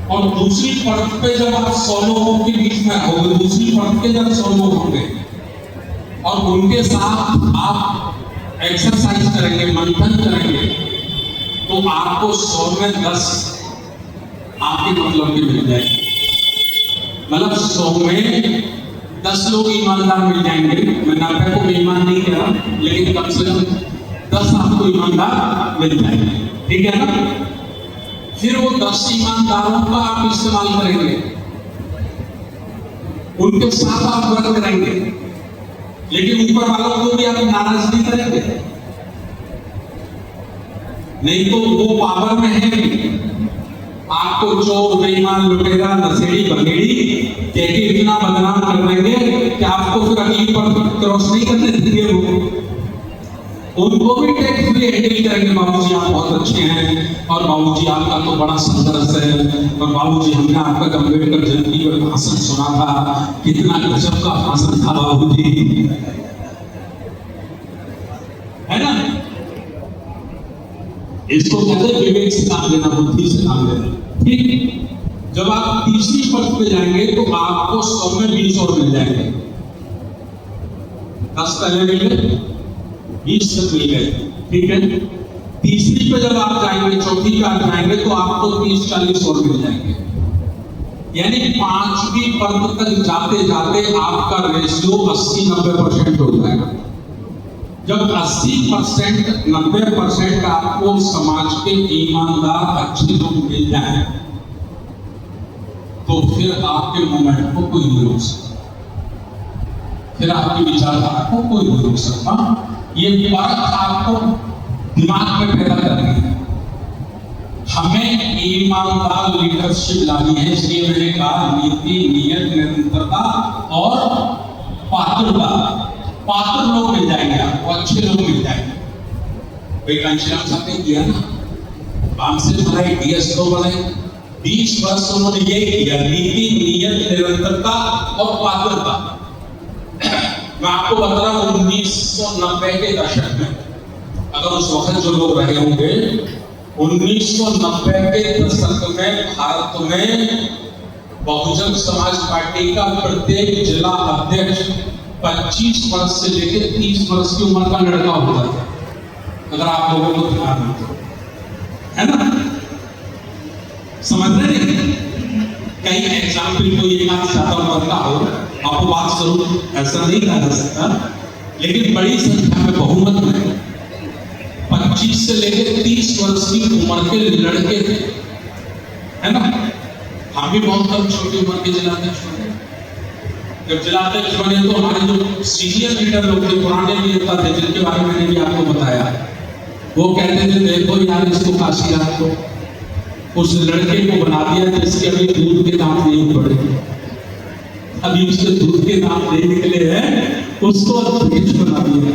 और दूसरी परत पे जब आप 100 लोगों के बीच में रहोगे, दूसरी परत के जब 100 लोग होंगे और उनके साथ आप एक्सरसाइज करेंगे, मंथन करेंगे, तो आपको 100 में 10 आपके मतलब की मिल जाएगी। मतलब 100 में 10 लोग ईमानदार मिल जाएंगे। मैं 90 को बेईमान नहीं कह रहा, लेकिन कम से कम 10 आपको ईमानदार मिल जाएंगे। ठीक है ना? फिर वो 10 ईमानदारों का आप इस्तेमाल करेंगे, उनके साथ आप वर्क करेंगे, लेकिन ऊपर वालों को भी आप नाराज नहीं करेंगे। नहीं तो वो पावर में है भी। आपको चोर, बेईमान, लुटेरा, नशेड़ी, बंगेड़ी कहके इतना बदनाम कर देंगे कि आपको फिर अगली परत क्रॉस नहीं करने देंगे। वो उनको भी टैक्टफुली हैंडल करेंगे। बाबूजी आप बहुत अच्छे हैं, और बाबूजी आपका तो बड़ा संघर्ष है, और बाबूजी हमने आपका अम्बेडकर जयंती पर भाषण सुना था, कितना गजब का भाषण था बाबूजी, है ना? इसको कहते हैं विवेक से काम लेना, बुद्धि से काम लेना। ठीक? जब आप तीसरी परत पे जाएंगे तो आपको 100 में 20 और मिल जाएंगे। 10 पहले मिल गए, 20 तक मिल गए। ठीक है? तीसरी पे जब आप जाएंगे, चौथी पे आप जाएंगे, तो आपको 30-40 और मिल जाएंगे। यानी 5वीं परत तक जाते जाते आपका रेशियो 80-90% हो जाएगा। जब 80% 90% आपको समाज के ईमानदार अच्छे लोग मिल जाए, तो फिर आपके मोमेंट को कोई नहीं रोक सकता। फिर आपकी विचारधारा को कोई नहीं रोक सकता। ये बात आपको दिमाग में पैदा करनी है। हमें ईमानदार लीडरशिप लानी है, इसलिए मैंने कहा नीति, नियत, निरंतरता और पात्रता। पात्र लोग मिल जाएंगे आपको, अच्छे लोग मिल जाएंगे। भाई घनश्याम साहब ने किया ना, बांसे बनाए, डीएस तो बनाए, 20 वर्ष उन्होंने ये किया, नीति, नियत, निरंतरता और पात्रता। मैं आपको बता रहा हूं 1990 के दशक में, अगर उस वक्त जो लोग रहे होंगे, 1990 के दशक में भारत में बहुजन समाज पार्टी का प्रत्येक जिला अध्यक्ष 25 वर्ष से लेकर 30 वर्ष की उम्र का लड़का होता था, अगर आप लोगों को ध्यान हो, है ना? समझ रहे हैं? कई एग्जाम्पल को ये बात ज्यादा बनता हो, आपको बात करूं, ऐसा नहीं कहा जा सकता, लेकिन बड़ी संख्या में बहुमत में 25 से लेकर 30 वर्ष की उम्र के लड़के थे, है ना? हम भी बहुत कम छोटी उम्र के जिलाध्यक्ष बने। जब जिलाध्यक्ष बने तो हमारे जो सीनियर लीडर लोग थे, पुराने नेता थे, जिनके बारे में मैंने भी आपको बताया, वो कहते थे देखो यार इसको काशीनाथ को, उस लड़के को बना दिया जिसके अभी दूध के दाम नहीं पड़े, अभी उसके दूध के दाम नहीं निकले हैं, उसको अध्यक्ष बना दिया।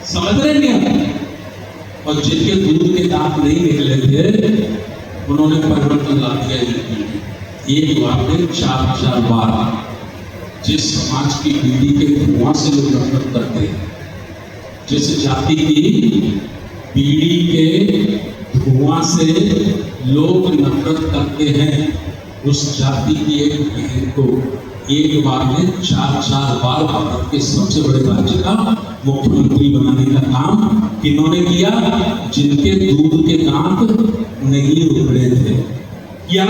समझ रहे नहीं? और जिनके दूध के दाम नहीं निकले थे उन्होंने परिवर्तन ला दिया। एक बार में 4 बार जिस समाज की पीढ़ी के धुआं से लोग नफरत करते हैं, जिस जाति की पीढ़ी के धुआं से लोग नफरत करते हैं, उस जाति की एक बहन को एक बार में 4 बार भारत के सबसे बड़े राज्य का मुख्यमंत्री बनाने का काम किन्होंने किया? जिनके दूध के दांत नहीं उखड़े थे। क्या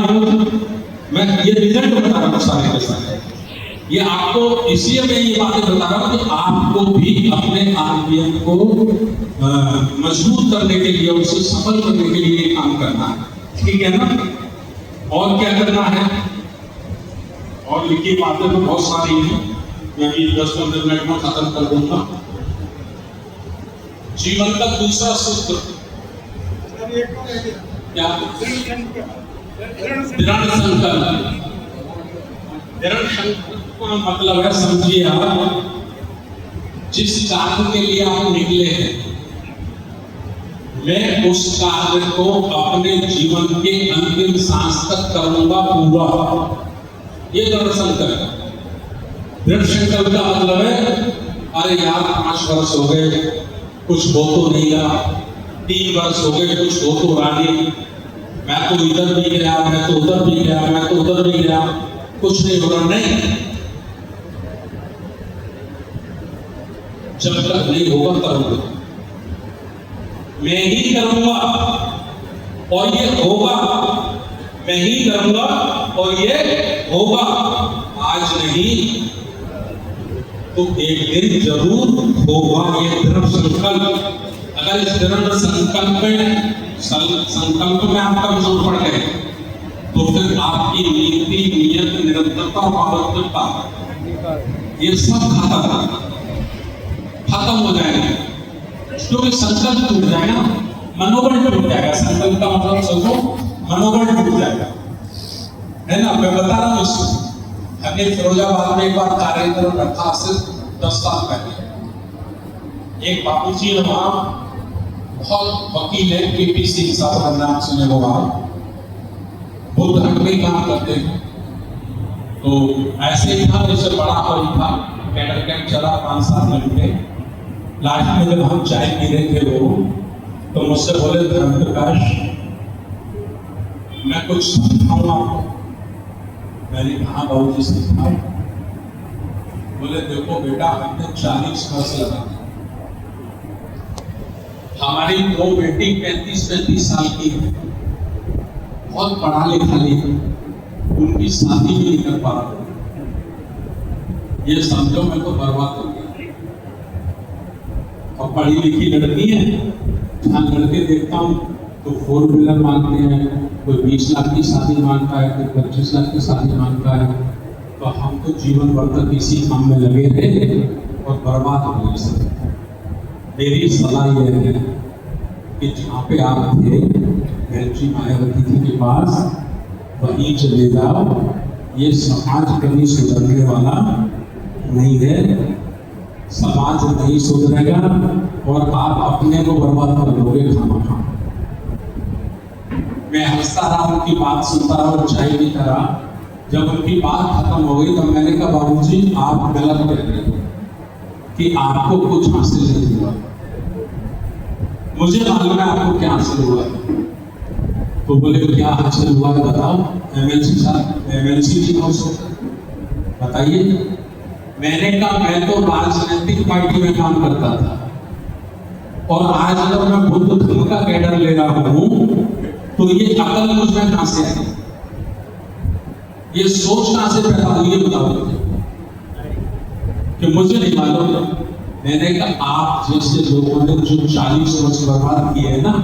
मैं ये रिजल्ट बता रहा हूँ सारे के सारे, ये आपको इसलिए मैं ये बातें बता रहा हूँ कि आपको भी अपने आरपीएम को मजबूत करने के लिए, उसे सफल करने के लिए काम करना है, ठीक है ना? और क्या करना है? और लिखी बातें तो बहुत सारी हैं, मैं भी 10-15 मिनट में खत्म कर दूंगा। जीवन का दूसरा सूत्र क्या? दृढ़ संकल्प। दृढ़ संकल्प का मतलब है, समझिए आप, जिस कार्य के लिए आप निकले हैं, मैं उस कार्य को अपने जीवन के अंतिम सांस तक करूंगा पूरा। ये दृढ़ संकल्प। दृढ़ संकल्प का मतलब है, अरे यार 5 वर्ष हो गए, कुछ हो तो नहीं रहा, 3 वर्ष हो गए, कुछ हो तो रहा नहीं, मैं तो इधर भी गया, मैं तो उधर भी गया, मैं तो उधर भी गया, कुछ नहीं हो रहा। नहीं, जब तक नहीं होगा तब होगा, मैं ही करूंगा और ये होगा, मैं ही करूंगा और ये होगा। आज नहीं तो एक दिन जरूर होगा। ये दृढ़ संकल्प, अगर इस दृढ़ संकल्प में आप कमजोर पड़ गए तो फिर आपकी नीति, नियत, निरंतरता, पारदर्शिता ये सब खत्म हो जाएगा, क्योंकि संकल्प टूट जाएगा, मनोबल टूट जाएगा। संकल्प का मतलब सोचो, मनोबल टूट जाएगा, है ना? मैं बता रहा हूँ इसको। हमने फिरोजाबाद में एक बार कार्यक्रम रखा से 10 साल पहले। एक बाबूजी है वहाँ, बहुत वकील है, केपी सिंह साहब का नाम सुने होगा, बुद्ध धर्म में काम करते हैं। तो ऐसे ही था, जैसे बड़ा हॉल था, कैडर कैंप चला 5-7 घंटे। लास्ट में जब हम चाय पी रहे थे वो, तो मुझसे बोले धर्म प्रकाश मैं कुछ सिखाऊं आपको। मैंने कहा बाबूजी सिखाओ। बोले देखो बेटा, हमने 40 वर्ष लगा, हमारी 2 बेटी 35-35 साल की है, बहुत पढ़ा लिखा लेकिन उनकी शादी भी नहीं कर पा रहा। ये समझो मैं तो बर्बाद हो गया। और पढ़ी लिखी लड़की है, जहाँ लड़के देखता हूँ तो 4 व्हीलर मांगते हैं, कोई 20 लाख की शादी मांगता है, कोई 25 लाख की शादी मांगता है। तो हम तो जीवन भर तक इसी काम में लगे रहे और बर्बाद हो गए सब। मेरी सलाह यह है कि जहाँ पे आप थे बहन जी मायावती जी के पास, वहीं चले जाओ। ये समाज कभी सुधरने वाला नहीं है, समाज नहीं सुधरेगा और आप अपने को बर्बाद कर लोगे खाना। मैं हंसता रहा, उनकी बात सुनता रहा और चाय की तरह। जब उनकी बात खत्म हो गई तब मैंने कहा बाबूजी आप गलत कह रहे हो कि आपको कुछ हासिल नहीं हुआ। मुझे मालूम है आपको क्या हासिल हुआ। तो बोले क्या हासिल हुआ है बताओ। एमएलसी जी हाउस बताइए। मैंने कहा मैं तो राजनीतिक पार्टी में काम करता था और आज अगर मैं बुद्ध धर्म का कैडर ले रहा हूं तो ये अकल मुझमें कहां से आई, ये सोच कहां से पैदा हुई है बताओ कि मुझे नहीं मालूम। मैंने कहा आप जैसे लोगों ने जो 40 वर्ष बर्बाद किए हैं ना,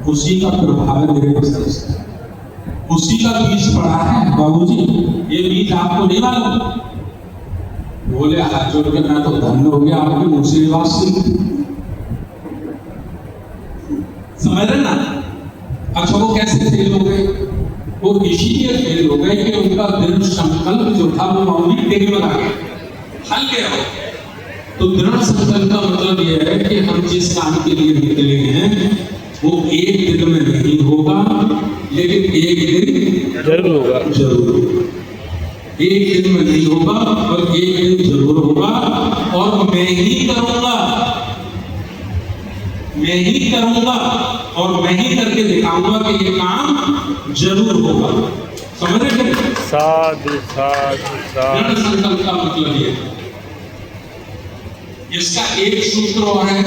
उसी का प्रभाव है मेरे मस्तिष्क से, उसी का बीज पड़ा है बाबूजी। ये बीज आपको नहीं मालूम। बोले हाथ जोड़ के मैं तो धन्य हो गया आपकी मुझसे बात सुन। समझ रहे ना। अच्छा वो कैसे फेल हो गए? वो इसीलिए फेल हो गए कि उनका दृढ़ संकल्प जो था वो मामूली टेक में आ गया, हल गया हो। तो दृढ़ संकल्प का मतलब ये है कि हम जिस काम के लिए निकले हैं वो एक दिन में नहीं होगा, लेकिन एक दिन जरूर होगा। जरूर एक दिन में नहीं होगा और एक दिन जरूर होगा। और मैं ही करूंगा, मैं ही करूंगा और मैं ही करके दिखाऊंगा कि ये काम जरूर होगा। समझ रहे? साधु साधु साधु। संकल्प का मतलब ये है। इसका एक सूत्र और है,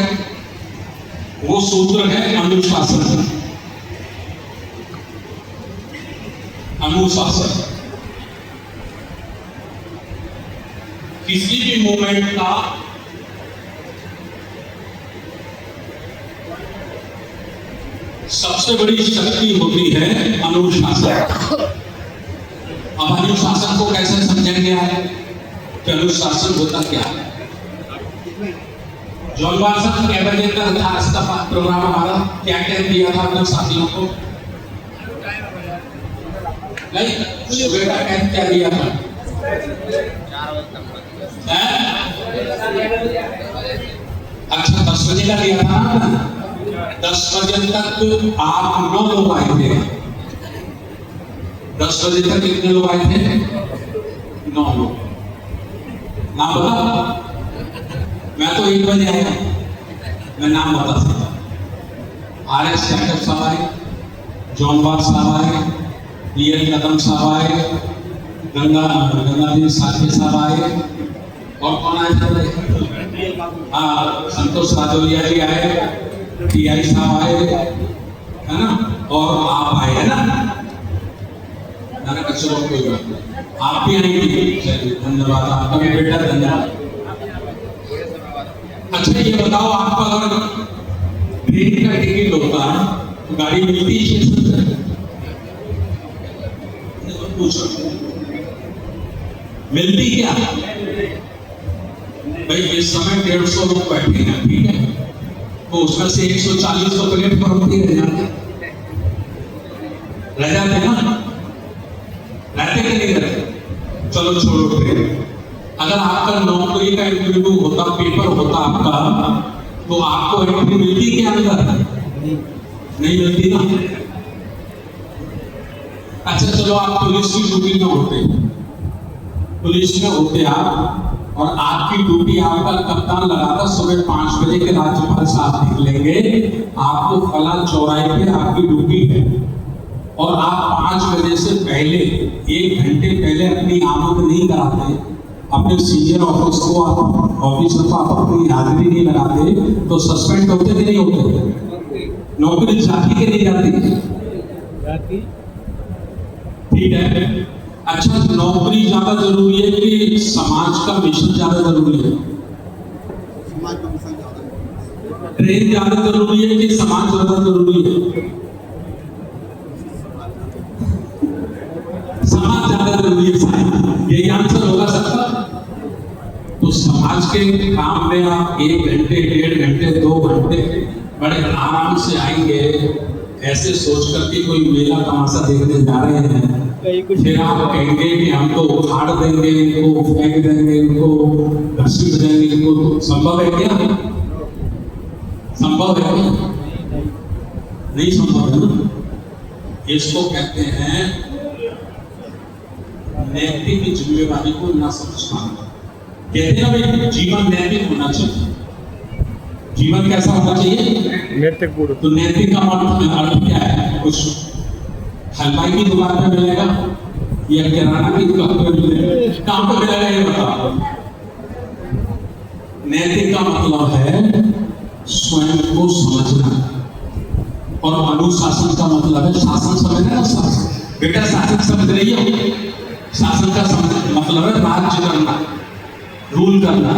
वो सूत्र है अनुशासन। अनुशासन किसी भी मूवमेंट का सबसे बड़ी शक्ति होती है अनुशासन। अब अनुशासन को कैसे समझेंगे आप कि अनुशासन होता क्या है? जॉन वाटसन कह बजे तक था इसका प्रोग्राम हमारा, क्या क्या दिया था अपने साथियों को? नहीं सुबह का टाइम क्या दिया था? अच्छा 10 बजे का दिया था ना। 10 बजे तक आप 9 लोग आए थे। 10 बजे तक कितने लोग आए थे? 9 लोग। नाम बता। मैं तो 1 बजे आया, मैं नाम बता सकता। आर एस कैप्टन साहब आए, जॉन वाट साहब आए, पीएल कदम साहब आए, गंगाधर साथी साहब आए, और कौन आए थे? हाँ संतोष राजौरिया जी आए, टीआई साहब आए, है ना, और आप आए, है ना। मैंने कहा चलो कोई बात नहीं, आप भी आएंगे, धन्यवाद आपका भी बेटा, धन्यवाद। अच्छा ये बताओ आपको अगर ट्रेन का टिकट होता तो गाड़ी मिलती स्टेशन पर? पूछो मिलती क्या? भाई इस समय 150 लोग बैठे हैं, ठीक है, तो उसमें से 140 तो प्लेटफॉर्म पे रह जाते ना, रहते कि नहीं रहते? चलो छोड़ो ट्रेन। अगर आपका नौकरी का इंटरव्यू होता, पेपर होता आपका, तो आपको एंट्री मिलती क्या अंदर? नहीं मिलती ना। अच्छा चलो आप पुलिस की ड्यूटी में होते, पुलिस में होते आप, और आपकी ड्यूटी आपका कप्तान लगाता सुबह 5 बजे के राज्यपाल साहब निकलेंगे, आपको फला चौराहे पे आपकी ड्यूटी है, और आप 5 बजे से पहले 1 घंटे पहले अपनी आमद नहीं कराते, अपने सीनियर ऑफिसर को आप अपनी हाजिरी नहीं लगाते, तो सस्पेंड होते कि नहीं होते? नौकरी जाती कि नहीं जाती? ठीक है। अच्छा नौकरी ज्यादा जरूरी है कि समाज का मिशन ज्यादा जरूरी है? ट्रेन ज्यादा जरूरी है कि समाज ज्यादा जरूरी है? समाज ज्यादा जरूरी है। यही आंसर होगा सबका। तो समाज के काम में आप 1 घंटे, 1.5 घंटे, 2 घंटे बड़े आराम से आएंगे, ऐसे सोच करके कोई मेला तमाशा देखने जा रहे हैं, फिर आप कहेंगे कि हम तो उखाड़ देंगे इनको, फेंक देंगे इनको, घसीट देंगे इनको, तो संभव है क्या? संभव है क्या? नहीं संभव है ना। इसको कहते हैं नैतिक जिम्मेवारी को ना समझ पाना। कहते हैं भाई जीवन नैतिक होना चाहिए। जीवन कैसा होना चाहिए? नैतिक पूर्ण। तो नैतिक का अर्थ क्या है? कुछ हलवाई की दुकान पे मिलेगा या किराना की दुकान पे मिलेगा? कहां पे मिलेगा ये बताओ। नैतिक का मतलब है स्वयं को समझना, और अनुशासन का मतलब है शासन समझना है। शासन बेटा शासन समझ रही हो? शासन का मतलब है राज्य करना, रूल करना।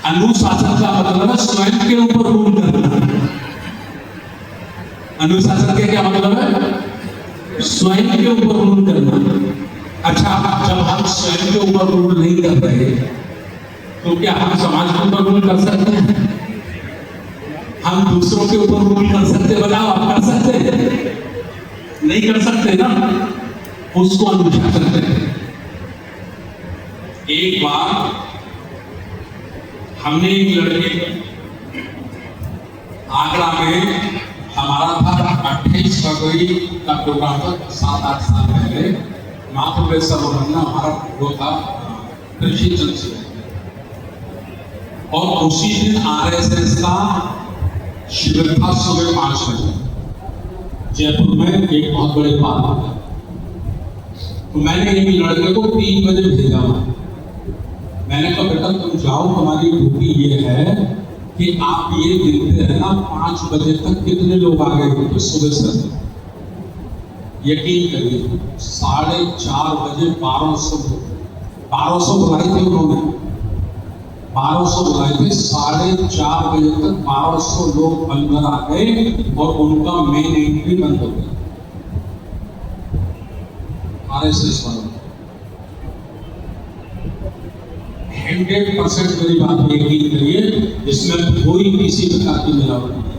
अनुशासन का मतलब है स्वयं के ऊपर रूल करना। अनुशासन के क्या मतलब है? स्वयं के ऊपर रूल करना। अच्छा, जब हम स्वयं के ऊपर रूल नहीं कर रहे तो क्या हम समाज के ऊपर रूल कर सकते हैं? हम दूसरों के ऊपर रूल कर सकते? बताओ, आप कर सकते? नहीं कर सकते ना। उसको अनुशासन कहते हैं। एक बार हमने एक लड़के आगरा में, हमारा था 28 फरवरी का प्रोग्राम था, 7-8 साल पहले। महाप्रवेशर बनना हमारा वो था कृषि जंक्शन, और उसी दिन RSS का शिविर था सुबह 5 बजे जयपुर में, एक बहुत बड़े पार्क में। तो मैंने एक लड़के को 3 बजे भेजा। मैंने कहा बेटा तुम जाओ, तुम्हारी ड्यूटी ये है कि आप ये गिनते रहना 5 बजे तक कितने लोग आ गए थे सुबह से। यकीन करिए 4:30 बजे 1200 बुलाए थे उन्होंने, 1200 बुलाए थे। 4:30 बजे तक 1200 लोग अंदर आ गए और उनका मेन एंट्री बंद हो गया। RSS वालों 100% मेरी बात यकीन करिए, इसमें कोई किसी प्रकार की मिलावट नहीं।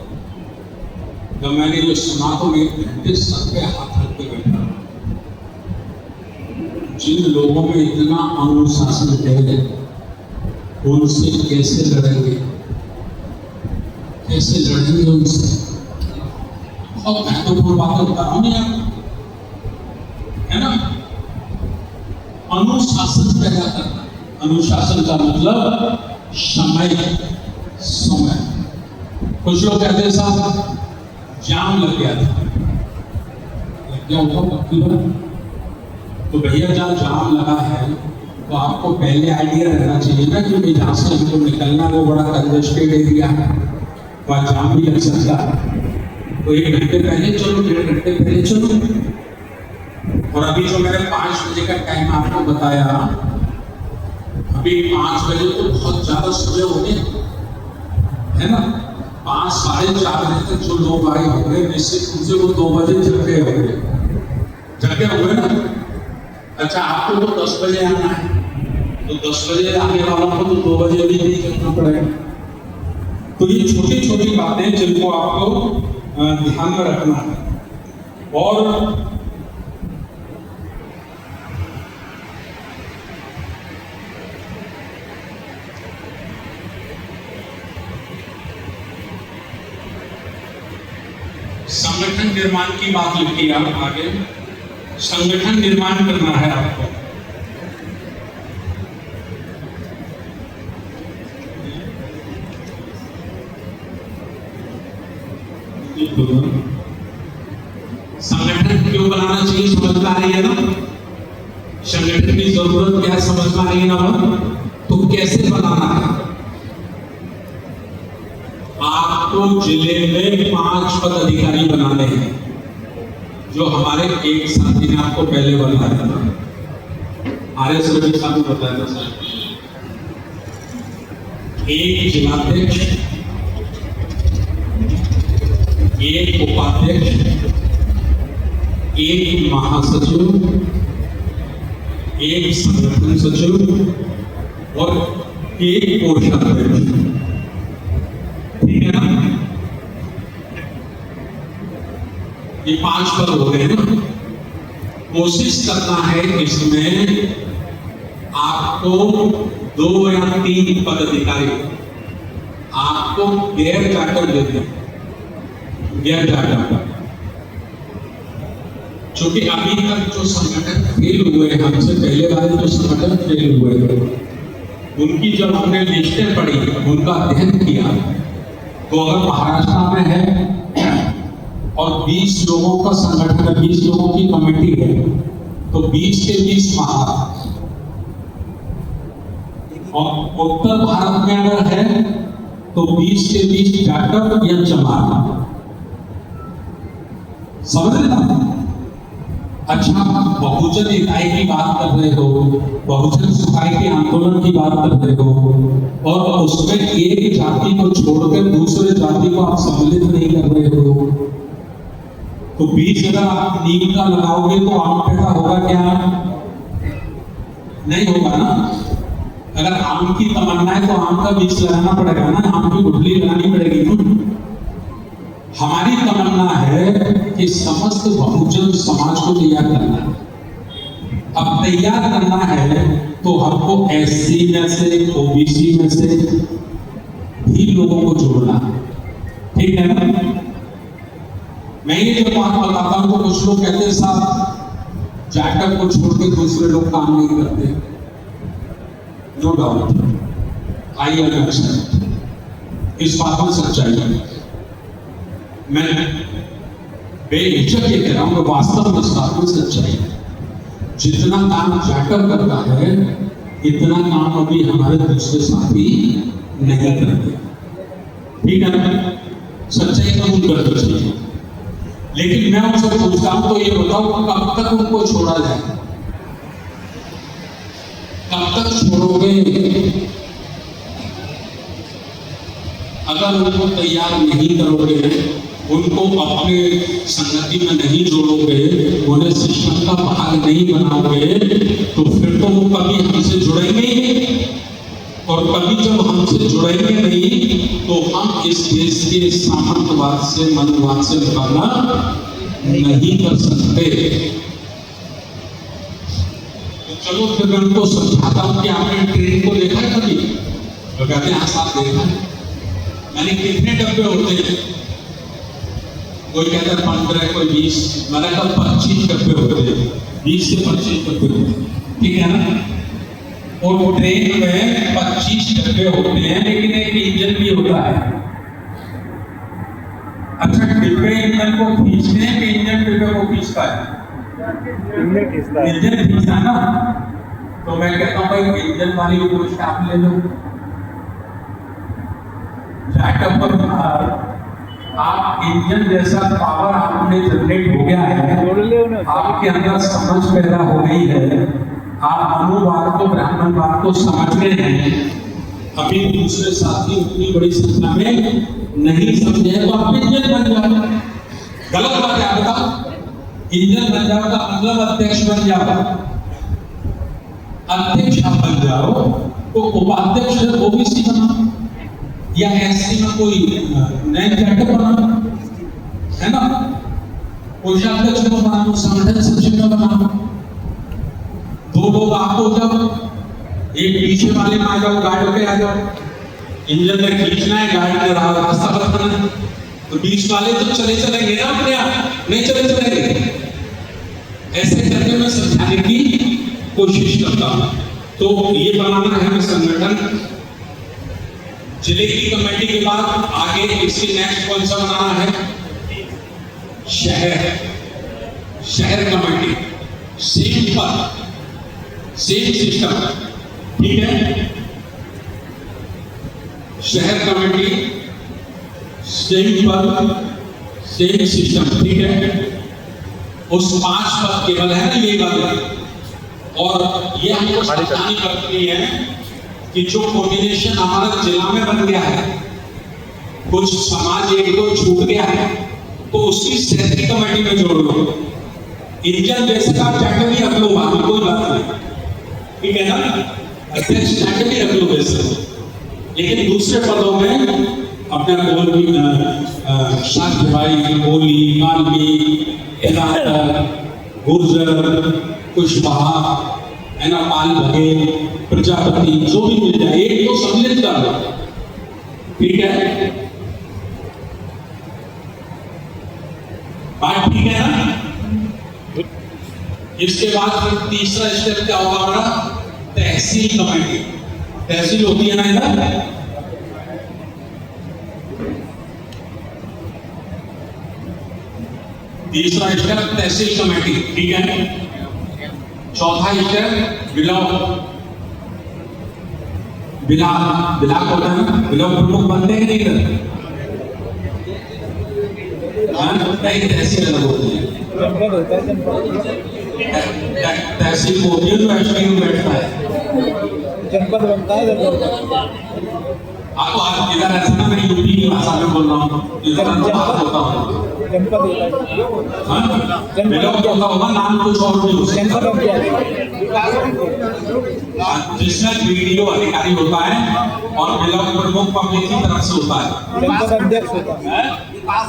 जब मैंने ये सुना तो 1 घंटे सर पे हाथ रख के बैठा। जिन लोगों में इतना अनुशासन है उनसे कैसे लड़ेंगे? कैसे लड़ेंगे उनसे? बहुत महत्वपूर्ण बातें बता रहा हूं यार, है ना। अनुशासन पैदा करना। अनुशासन का मतलब समय। कुछ लोग कहते हैं साहब जाम लग गया था, लग गया होगा पक्की बात। तो भैया जहाँ जाम लगा है तो आपको पहले आइडिया रहना चाहिए ना कि जहाँ से हमको निकलना वो बड़ा कंजेस्टेड एरिया है, वहाँ जाम भी लग सकता है। तो 1 घंटे पहले चलो, 1.5 घंटे पहले चलो। और अभी जो मैंने 5 बजे का टाइम आपको बताया, अभी 5 बजे तो बहुत ज्यादा सुबह हो गए, है ना। 5 साढ़े 4 बजे तक जो लोग आए होंगे निश्चित रूप से वो 2 बजे जग गए होंगे ना। अच्छा, आपको तो 10 बजे आना है तो 10 बजे आने वालों को तो 2 बजे भी नहीं करना पड़ेगा। तो ये छोटी छोटी बातें जिनको आपको ध्यान में रखना है। और संगठन निर्माण की बात लिखी है आप आगे। संगठन निर्माण करना है आपको। संगठन क्यों बनाना चाहिए समझ पा रही है ना। संगठन की जरूरत क्या है समझ पा रही है ना। तो कैसे बनाना है? आपको जिले में 5 पद अधिकारी बनाने हैं, जो हमारे एक साथी ने आपको पहले बताया था। RS रवि साहब ने बताया था। एक जिलाध्यक्ष, एक उपाध्यक्ष, एक महासचिव, एक संगठन सचिव और एक कोषाध्यक्ष, ठीक है ना? ये 5 पद हो गए ना। कोशिश करना है इसमें आपको 2 या 3 पदाधिकारी आपको गैर चार्टर देते हैं, गैर चार्टर। क्योंकि अभी तक जो संगठन फेल हुए, हमसे पहले वाले जो संगठन फेल हुए, उनकी जब हमने लिस्टें पढ़ी, उनका अध्ययन किया, तो अगर महाराष्ट्र में है और 20 लोगों का संगठन है, 20 लोगों की कमेटी है, तो 20 के 20 महाराष्ट्र, और उत्तर भारत में अगर है तो 20 के 20 जाटव या चमार। समझ रहे ना? अच्छा, बहुजन इकाई की बात कर रहे हो, बहुजन सुखाई के आंदोलन की बात कर रहे हो, और उसमें एक जाति को छोड़कर दूसरे जाति को आप सम्मिलित नहीं कर रहे हो, तो बीज अगर आप नीम का लगाओगे तो आम पैदा होगा क्या? नहीं होगा ना। अगर आम की तमन्ना है तो आम का बीज लगाना पड़ेगा ना, आम की गुठली लगानी पड़ेगी ना। हमारी तमन्ना है कि समस्त बहुजन समाज को तैयार करना है। अब तैयार करना है तो हमको एससी में से, ओबीसी में से भी लोगों को जोड़ना है, ठीक है ना? मैं ये जो बात बताता हूं तो कुछ लोग कहते हैं साहब जाटव को छोड़ के दूसरे लोग काम नहीं करते। नो डाउट, आई अंडरस्टैंड, इस बात में सच्चाई है। मैं बेहिचक ये कह रहा हूं, वास्तव में इस बात में सच्चाई है। जितना काम जाटव करता है, इतना काम अभी हमारे दूसरे साथी नहीं करते, ठीक है ना? सच्चाई कबूल करते चाहिए। लेकिन मैं उनसे पूछता हूं तो ये बताओ, कब तक उनको छोड़ा जाए? कब तक छोड़ोगे? अगर उनको तैयार नहीं करोगे, उनको अपने संगति में नहीं जोड़ोगे, उन्हें सिस्टम का भाग नहीं बनाओगे, तो फिर तो वो कभी हमसे जुड़ेंगे ही, और कभी जब हमसे जुड़ेंगे नहीं तो हम इस देश के सामंतवाद से, मनवाद से मुकाबला नहीं कर सकते। तो चलो फिर मैं उनको समझाता हूं कि आपने ट्रेन को देखा है कभी? तो कहते हैं साथ देखा है। यानी कितने डब्बे होते हैं? कोई कहता है 15, कोई 20, मैंने कहा 25 डब्बे होते हैं, 20 से 25 डब्बे होते हैं, ठीक है ना? और ट्रेन में 25 डब्बे होते हैं, लेकिन एक इंजन भी होता है। अच्छा, डिब्बे इंजन को खींचते हैं कि इंजन डिब्बे को खींचता है? इंजन खींचता है ना। तो मैं कहता हूँ भाई इंजन वाली को स्टाफ ले लो, जाटव पर आप इंजन जैसा पावर आपने जनरेट हो गया है, आपके अंदर समझ पैदा हो गई है, आप मनुवाद को, ब्राह्मणवाद को समझ रहे हैं। अभी दूसरे साथी उतनी बड़ी संख्या में नहीं समझे, तो आप इंजन बन जाओ। गलत बात है, बताओ। इंजन बन जाओ का मतलब अध्यक्ष बन जाओ। अध्यक्ष आप बन जाओ तो उपाध्यक्ष ओबीसी बना, या एससी में कोई नए जाटव बना, है ना? कोषाध्यक्ष को बनाओ, संगठन सचिव में बनाओ, 2 लोग आप हो जाओ, एक पीछे वाले में आ जाओ, गार्ड पे आ जाओ। इंजन में खींचना है, गार्ड ने रास्ता बताना है, तो बीच वाले तो चले चलेंगे ना अपने आप, नहीं चले चलेंगे। ऐसे करके मैं समझाने की कोशिश करता हूं। तो ये बनाना है हमें संगठन। जिले की कमेटी के बाद आगे इसके नेक्स्ट कौन सा बनाना है? शहर कमेटी, सेम पर सेम सिस्टम, ठीक है? शहर कमेटी सेम पर सेम सिस्टम, ठीक है? उस 5 पद केवल है ना, ये बात। और ये हमको सावधानी बरतनी है कि जो कोऑर्डिनेशन हमारा जिला में बन गया है, कुछ समाज एक दो छूट गया है, तो उसकी शहरी कमेटी में जोड़ लो। इंजन जैसे का चार्टर भी रख लो, बात कोई बात नहीं, ठीक है ना, अध्यक्ष जाके भी रख लो वैसे, लेकिन दूसरे पदों में अपना शांत भाई, कोहली, मालवी, गुर्जर, कुशवाहा, है ना, पाल बघेल, प्रजापति, जो भी मिल जाए एक तो सम्मिलित कर लो, ठीक है, बात ठीक है ना। इसके बाद फिर तीसरा स्टेप क्या होगा हमारा, तहसील कमेटी। तहसील होती है ना इधर, तीसरा स्टेप तहसील कमेटी, ठीक है। चौथा स्टेप ब्लॉक होता है, ब्लॉक प्रमुख बनते हैं नहीं इधर, तहसील अलग होती है, तहसील को होती है तो एसडीएम बैठता है, जनपद बनता है। आपको आज इधर ऐसा ना, मैं यूपी की भाषा में बोल रहा हूँ, इधर बात होता हूँ, जनपद होगा, नाम कुछ और भी हो सकता है, जिसमें वीडियो अधिकारी होता है और ब्लॉक प्रमुख पब्लिक की तरफ से होता है, जनपद अध्यक्ष होता है,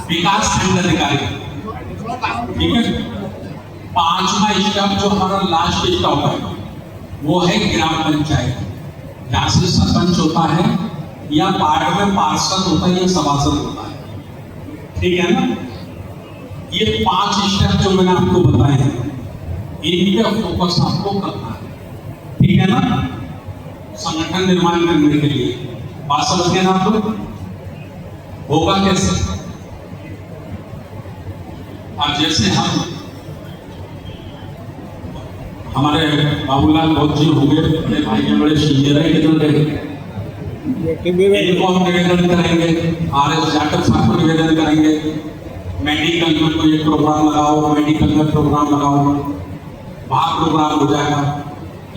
विकास खंड अधिकारी, ठीक है। पांचवा स्टेप जो हमारा लास्ट स्टेप है वो है ग्राम पंचायत, जहां से सरपंच होता है या वार्ड में पार्षद होता है या सभासद होता है, ठीक है ना। ये 5 स्टेप जो मैंने आपको बताए हैं, इन पे फोकस आपको करना है, ठीक है ना, संगठन निर्माण करने के लिए। बात समझ गए ना आप लोग? होगा कैसे? अब जैसे हमारे बाबूलाल बहुत जी हो गए, अपने भाई के बड़े सीनियर है, कितने इनको हम निवेदन करेंगे, RS जाटव साहब को निवेदन करेंगे, मेडिकल में कोई प्रोग्राम लगाओ, मेडिकल में प्रोग्राम लगाओ, वहाँ प्रोग्राम हो जाएगा,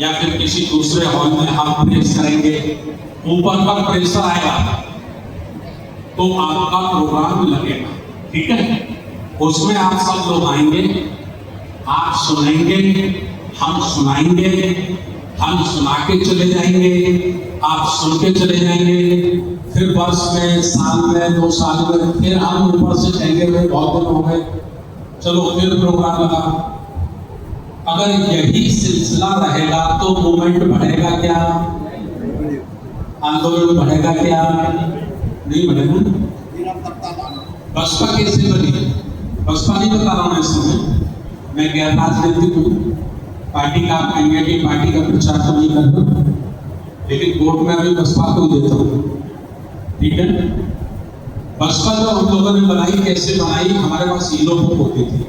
या फिर किसी दूसरे हॉल में हम प्रेस करेंगे, ऊपर पर प्रेशर आएगा तो आपका प्रोग्राम लगेगा, ठीक है। उसमें आप सब लोग आएंगे, आप सुनेंगे, हम सुनाएंगे, हम सुना के चले जाएंगे, आप सुन के चले जाएंगे, फिर वर्ष में, साल में, 2 साल में फिर हम ऊपर से कहेंगे भाई बहुत दिन हो गए, चलो फिर प्रोग्राम लगा। अगर यही सिलसिला रहेगा तो मूवमेंट बढ़ेगा क्या, आंदोलन बढ़ेगा क्या? नहीं बढ़ेगा। बसपा कैसे बनी? बसपा नहीं बता रहा हूँ इस समय, मैं गैर राजनीतिक हूँ, पार्टी का कैंडिडेट, पार्टी का प्रचार तो नहीं करता, लेकिन वोट में अभी बसपा को देता हूँ, ठीक है। बसपा जो हम लोगों ने बनाई, कैसे बनाई, हमारे पास हीरो बुक होती थी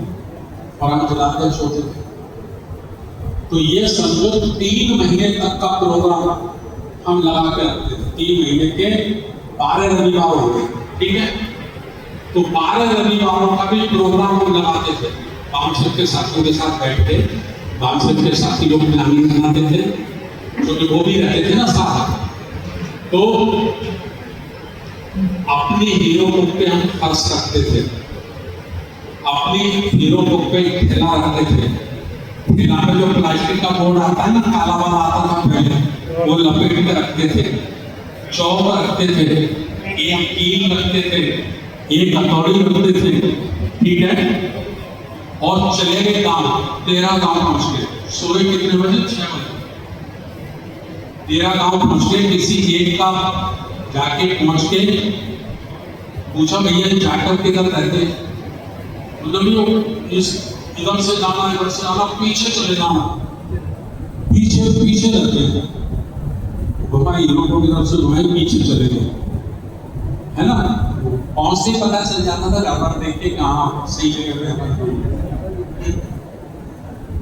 और हम जिलाध्यक्ष होते थे, तो ये समझो 3 महीने तक का प्रोग्राम हम लगा के रखते थे। 3 महीने के 12 रविवार हो गए, ठीक है। तो 12 रविवारों का भी प्रोग्राम हम लगाते थे, बामसेट के साथियों के साथ बैठ के, बामसेट के साथी लोग प्लानिंग बनाते थे, क्योंकि वो भी रहते थे ना साथ। तो अपनी हीरो बुक पे हम खर्च करते थे, अपनी हीरो बुक पे ठेला रखते थे, ठेला में जो प्लास्टिक का बोर्ड आता है ना, काला वाला आता था पहले, वो लपेट के रखते थे, चौक रखते थे, एक कील रखते थे, एक हथौड़ी रखते थे, ठीक है। और चले गए गांव, 13 गांव पहुंच गए, सुबह कितने बजे? 6 बजे 13 गांव पहुंच गए। किसी एक का जाके पहुंच के पूछा, भैया जाटव के घर रहते, मतलब इस इधर से जाना, इधर से जाना, पीछे चले जाना, पीछे पीछे रहते, बाबा इन लोगों की तरफ से जो है पीछे चले गए, है ना। और से पता चल जाता था रबर देख के कहाँ सही जगह पे हमारे,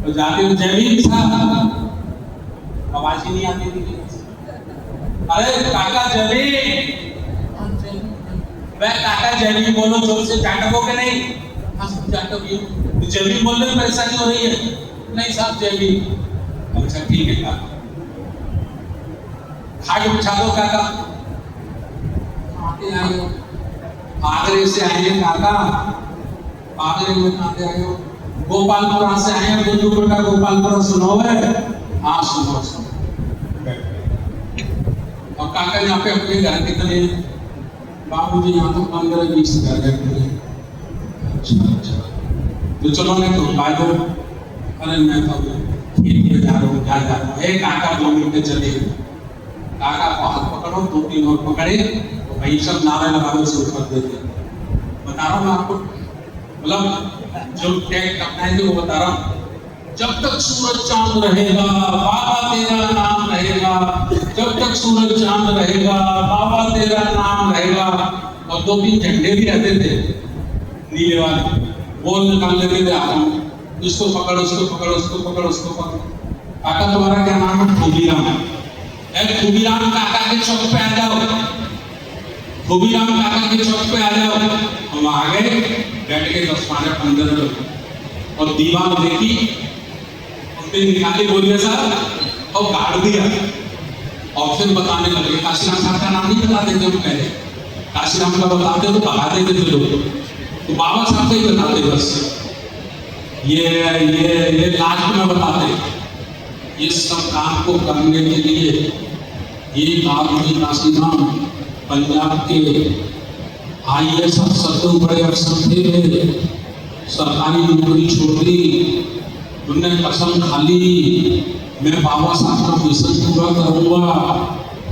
तो जाके जय भीम साहब, आवाज ही नहीं आती थी, अरे काका जय भीम, मैं काका जय भीम बोलो जोर से, जाटव हो के नहीं? हाँ जाटव ही, जय भीम बोलने में परेशानी हो रही है? नहीं साहब जय भीम। अच्छा ठीक है काका, खाट बिछा दो काका, आते आए हो, आगरे से आए हैं काका, आगरे में आते आए हो, गोपालपुरा से आए हैं, गोपालपुरा सुनो है? हाँ सुनो सुनो, और काका यहाँ पे अपने घर कितने बाबू जी यहाँ तो 15-20 घर है। अच्छा तो चलो मैं तो बाय दो। अरे मैं तो खेत में जा रहा हूँ, क्या जा रहा हूँ। एक काका 2 मिनट में चले, काका को हाथ पकड़ो, 2-3 और पकड़े तो भाई सब नारे लगा से ऊपर देते। बता रहा हूँ मैं आपको, मतलब जो टैग अपनाएंगे वो बता रहा हूँ। जब तक सूरज चांद रहेगा बाबा तेरा नाम रहेगा, जब तक सूरज चांद रहेगा बाबा तेरा नाम रहेगा। और 2-3 झंडे भी रहते थे नीले वाले, वो निकाल लेते थे हाथों में, इसको पकड़ उसको पकड़ उसको पकड़ उसको पकड़। काका तुम्हारा क्या नाम है? खूबीराम। खूबीराम काका के चौक पे आ जाओ, खूबीराम काका के चौक पे आ जाओ। हम आ गए, बैठ के 10-15 लोग और दीवार देखी, उसने निकाली बोलिए साहब और गाड़ दिया। और फिर बताने लगे, काशीराम साहब का नाम नहीं बताते थे हम पहले, काशीराम का बताते तो भगा देते थे लोग, तो बाबा साहब का ही बताते बस। ये लास्ट में बताते। ये सब काम को करने के लिए एक आदमी काशीराम पंजाब के IAS अफसर तो बड़े अफसर थे, सरकारी नौकरी छोड़ दी, उनने कसम खा ली मैं बाबा साहब का मिशन पूरा करूंगा,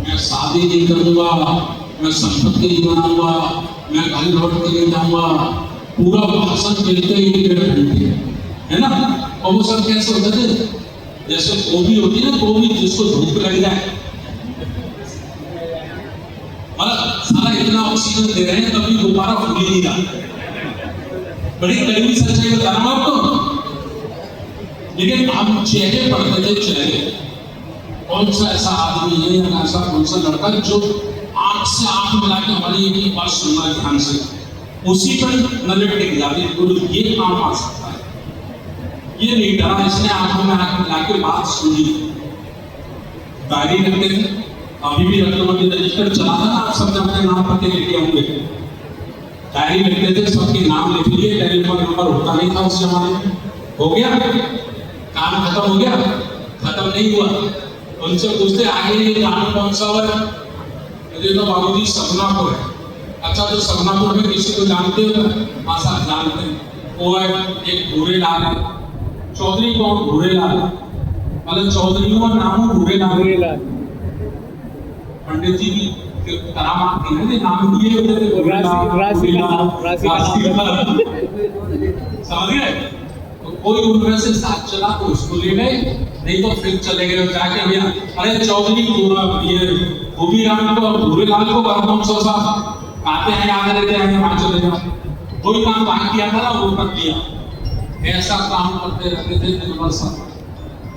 मैं शादी नहीं करूंगा, मैं संपत्ति नहीं बनाऊंगा, मैं घर लौट के नहीं जाऊंगा। पूरा भाषण देते ही 1.5 घंटे, है ना। और वो सब कैसे होते थे, जैसे गोभी होती है ना, गोभी जिसको धूप लग जाए, मतलब सारा इतना ऑक्सीजन दे रहे हैं तभी दोबारा फूल ही नहीं रहा। बड़ी कड़वी सच्चाई बता रहा हूं आपको। लेकिन हम चेहरे पढ़ते थे, चेहरे कौन सा ऐसा आदमी है या ऐसा कौन सा लड़का जो आंख से आंख मिला के हमारी एक बात सुनना है ध्यान से, उसी पर नजर टिक जाती है, ये काम आ सकता है। ये नहीं डरा, इसने आंखों में आंख मिला के बात सुनी। डायरी रखते थे, अभी भी रखते, रजिस्टर चला था ना, आप सब अपने नाम पते लिखे होंगे। डायरी लिखते थे, सबके नाम लिख लिए, टेलीफोन नंबर होता नहीं था उस जमाने में। हो गया काम, खत्म हो गया? खत्म नहीं हुआ। उनसे पूछते आगे ये गाना कौन सा है? मुझे तो बाबूजी सपनापुर है। अच्छा तो सपनापुर में किसी को जानते हो? हाँ साहब जानते हैं, वो है एक भूरेलाल है। चौधरी कौन? भूरेलाल, मतलब चौधरी का नाम भूरेलाल। पंडित जी की करामात थी ना, नाम दिए होते थे राशि समझ गए। तो कोई उनमें से साथ चला तो उसको ले गए, नहीं तो फिर चले गए जाके भैया अरे चौधरी ये खूबीराम को और भूरेलाल को कौन सा साहब आते हैं याद रहते हैं, वहां चले जाओ। कोई काम बाकी किया था ना वो कर दिया। ऐसा काम करते रहते थे दिन भर सब,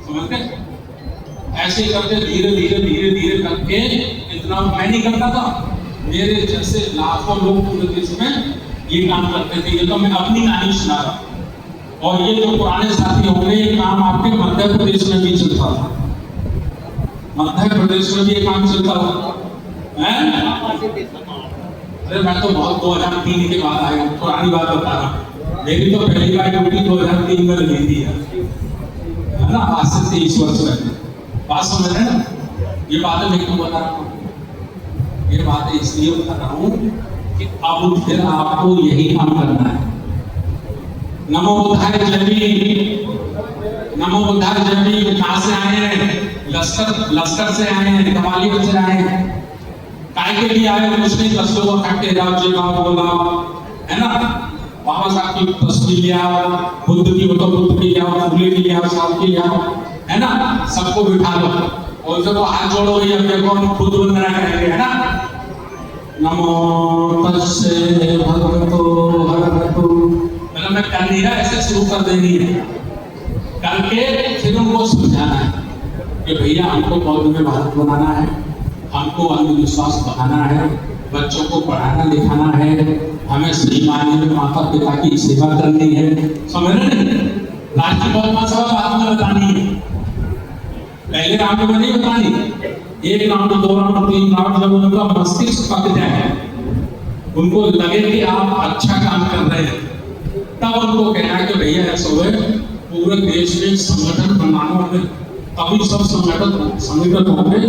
समझ गए। ऐसे करके धीरे धीरे धीरे धीरे करके, इतना मैं नहीं करता था, मेरे जैसे लाखों लोग पूरे देश में ये काम करते थे। ये तो मैं अपनी कहानी सुना रहा हूँ। और ये जो पुराने साथी होंगे, ये काम आपके मध्य प्रदेश में भी चलता था, मध्य प्रदेश में भी ये काम चलता था। अरे मैं तो बहुत 2003 के बाद आया, पुरानी बात बता रहा हूँ। मेरी तो पहली बार ड्यूटी 2003 में लगी थी, है ना, आज से 23 वर्ष पहले। बात समझ रहे हैं ना। ये बातें मैं क्यों बता रहा हूँ? ये बातें इसलिए बता रहा हूँ कि अब फिर आपको यही काम करना है। नमो बुद्धाय जय भीम, नमो बुद्धाय जय भीम। कहाँ से आए हैं? लश्कर से आए हैं, ग्वालियर से आए हैं। काय के लिए आए? कुछ नहीं, 10 लोग इकट्ठे जाओ, जय बाबा बोला, है ना। बाबा साहब की तस्वीर ले आओ, बुद्ध की हो तो बुद्ध की ले आओ, फूले की ले आओ, साहब की ले आओ, है ना। सबको बिठा लो और जब हाथ जोड़ो, ये देखो हम खुद वंदना करेंगे, है ना। नमो तस्से भगवतो अरहतो, मतलब मैं कर नहीं रहा, ऐसे शुरू कर देनी है, करके फिर उनको समझाना है कि भैया हमको बौद्ध में भारत बनाना है, हमको अंधविश्वास बढ़ाना है, बच्चों को पढ़ाना लिखाना है, हमें सही मायने में माता पिता की सेवा करनी है। समझ रहे हैं? राष्ट्रीय बहुमत सभा बाद में बतानी है, पहले राउंड में नहीं बतानी। 1 राउंड, 2 राउंड, 3 राउंड, जब उनका मस्तिष्क पक जाए, उनको लगे कि आप अच्छा काम कर रहे हैं, तब उनको कहना है कि भैया ऐसा है, पूरे देश में संगठन बनाना है, तभी सब संगठित होंगे,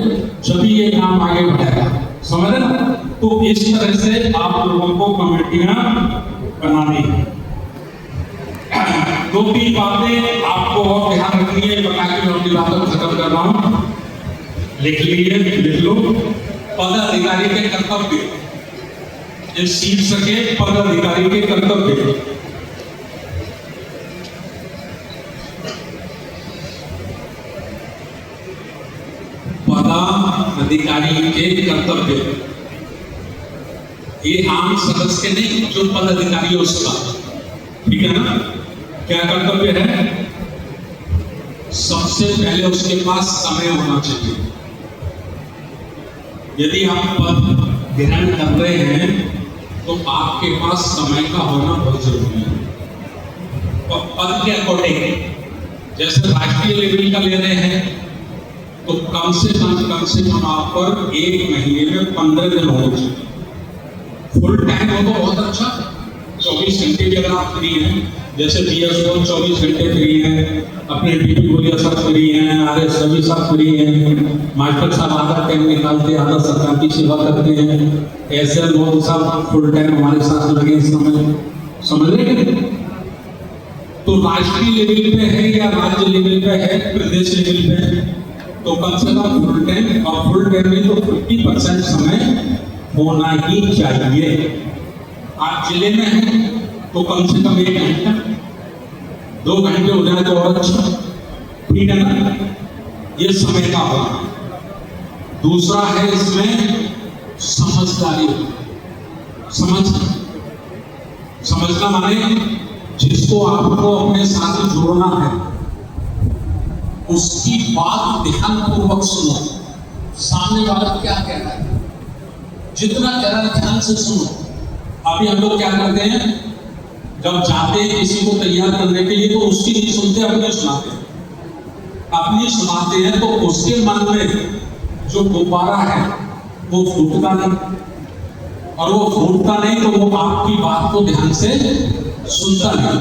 जब ये काम आगे बढ़ेगा। समझ रहे ना? तो इस तरह से आप लोगों को कमेटियां बनानी है। 2-3 बातें आपको और ध्यान रखनी है, बता के मैं अपनी बातों को खत्म कर रहा हूं। लिख लीजिए, लिख लो। पदाधिकारी के कर्तव्य, इस शीर्षक के पदाधिकारी के कर्तव्य। पदाधिकारी के कर्तव्य, ये आम सदस्य के नहीं, जो पदाधिकारी है उसका, ठीक है ना? क्या कर्तव्य है? सबसे पहले उसके पास समय होना चाहिए। यदि आप पद ग्रहण कर रहे हैं तो आपके पास समय का होना बहुत जरूरी है। पद के अकॉर्डिंग, जैसे राष्ट्रीय लेवल का ले रहे हैं तो कम से कम आप पर 1 महीने में 15 दिन होने चाहिए। फुल टाइम हो तो बहुत अच्छा, 24 घंटे भी अगर आप फ्री हैं, जैसे बीएसओ 24 घंटे फ्री हैं, अपने डीपी बोलिया सब फ्री हैं, आरएस सभी सब फ्री हैं, मास्टर साहब आधा टाइम निकालते, आधा सरकार की सेवा करते हैं, ऐसे लोग सब फुल टाइम हमारे साथ लगे। समझ रहे हैं? तो राष्ट्रीय लेवल पे है या राज्य लेवल पे है, प्रदेश लेवल पे है, तो कम से कम फुल टाइम, और फुल टाइम में तो 50% समय होना ही चाहिए। आप जिले में हैं तो कम से कम 1 घंटा, 2 घंटे हो जाए तो और अच्छा, ठीक है ना? ये समय का होगा। दूसरा है इसमें समझदारी। समझना माने जिसको आपको अपने साथ जोड़ना है उसकी बात ध्यानपूर्वक सुनो, सामने वाला क्या कह रहा है, जितना कह रहा है ध्यान से सुनो। अभी हम लोग क्या करते हैं, जब जाते हैं किसी को तैयार करने के लिए तो उसकी नहीं सुनते, अपनी सुनाते हैं। अपनी सुनाते हैं तो उसके मन में जो गुब्बारा है वो फूटता नहीं, और वो फूटता नहीं तो वो आपकी बात को ध्यान से सुनता नहीं।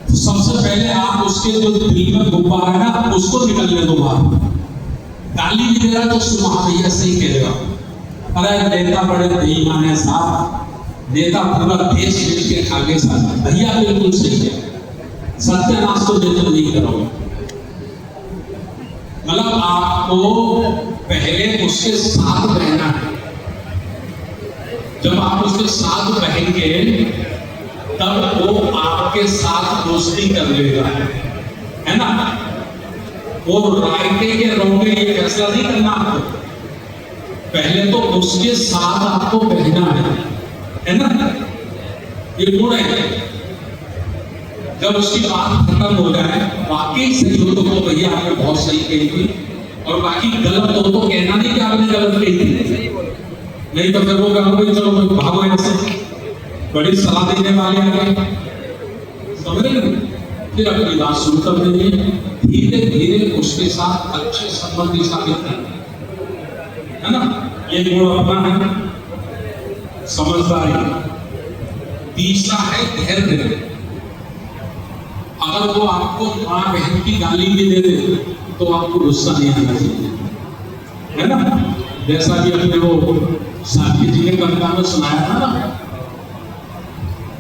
तो सबसे पहले आप उसके जो दिल में गुब्बारा है ना उसको निकलने दो बाहर। गाली भी दे रहा तो सुना, भैया सही कह रहा, अरे नेता बड़े बेईमान है साहब, नेता पूरा देश मिल के आगे साथ, भैया बिल्कुल सही है, सत्यानाश तो देते नहीं करोगे। मतलब आपको पहले उसके साथ रहना है। जब आप उसके साथ रहेंगे तब वो आपके साथ दोस्ती कर लेगा, है ना? वो राइटे के रोंगे ये फैसला नहीं करना आपको, पहले तो उसके साथ आपको रहना है ना? ये गुण है। जब उसकी बात खत्म हो जाए, वाकई सही हो तो भैया आपने बहुत सही कही थी, और बाकी गलत हो तो कहना नहीं कि आपने गलत कही थी, नहीं तो फिर वो कहोगे चलो भागो ऐसे, बड़ी सलाह देने वाले आ गए, समझ रहे? फिर अपनी बात शुरू कर देंगे, धीरे धीरे उसके साथ अच्छे संबंध स्थापित करेंगे, है ना? ये गुण अपना है, समझदारी। तीसरा है धैर्य। अगर वो आपको माँ बहन की गाली भी दे दे तो आपको गुस्सा नहीं आना चाहिए, है ना? जैसा कि अपने वो साथी जी ने कविता में सुनाया था ना,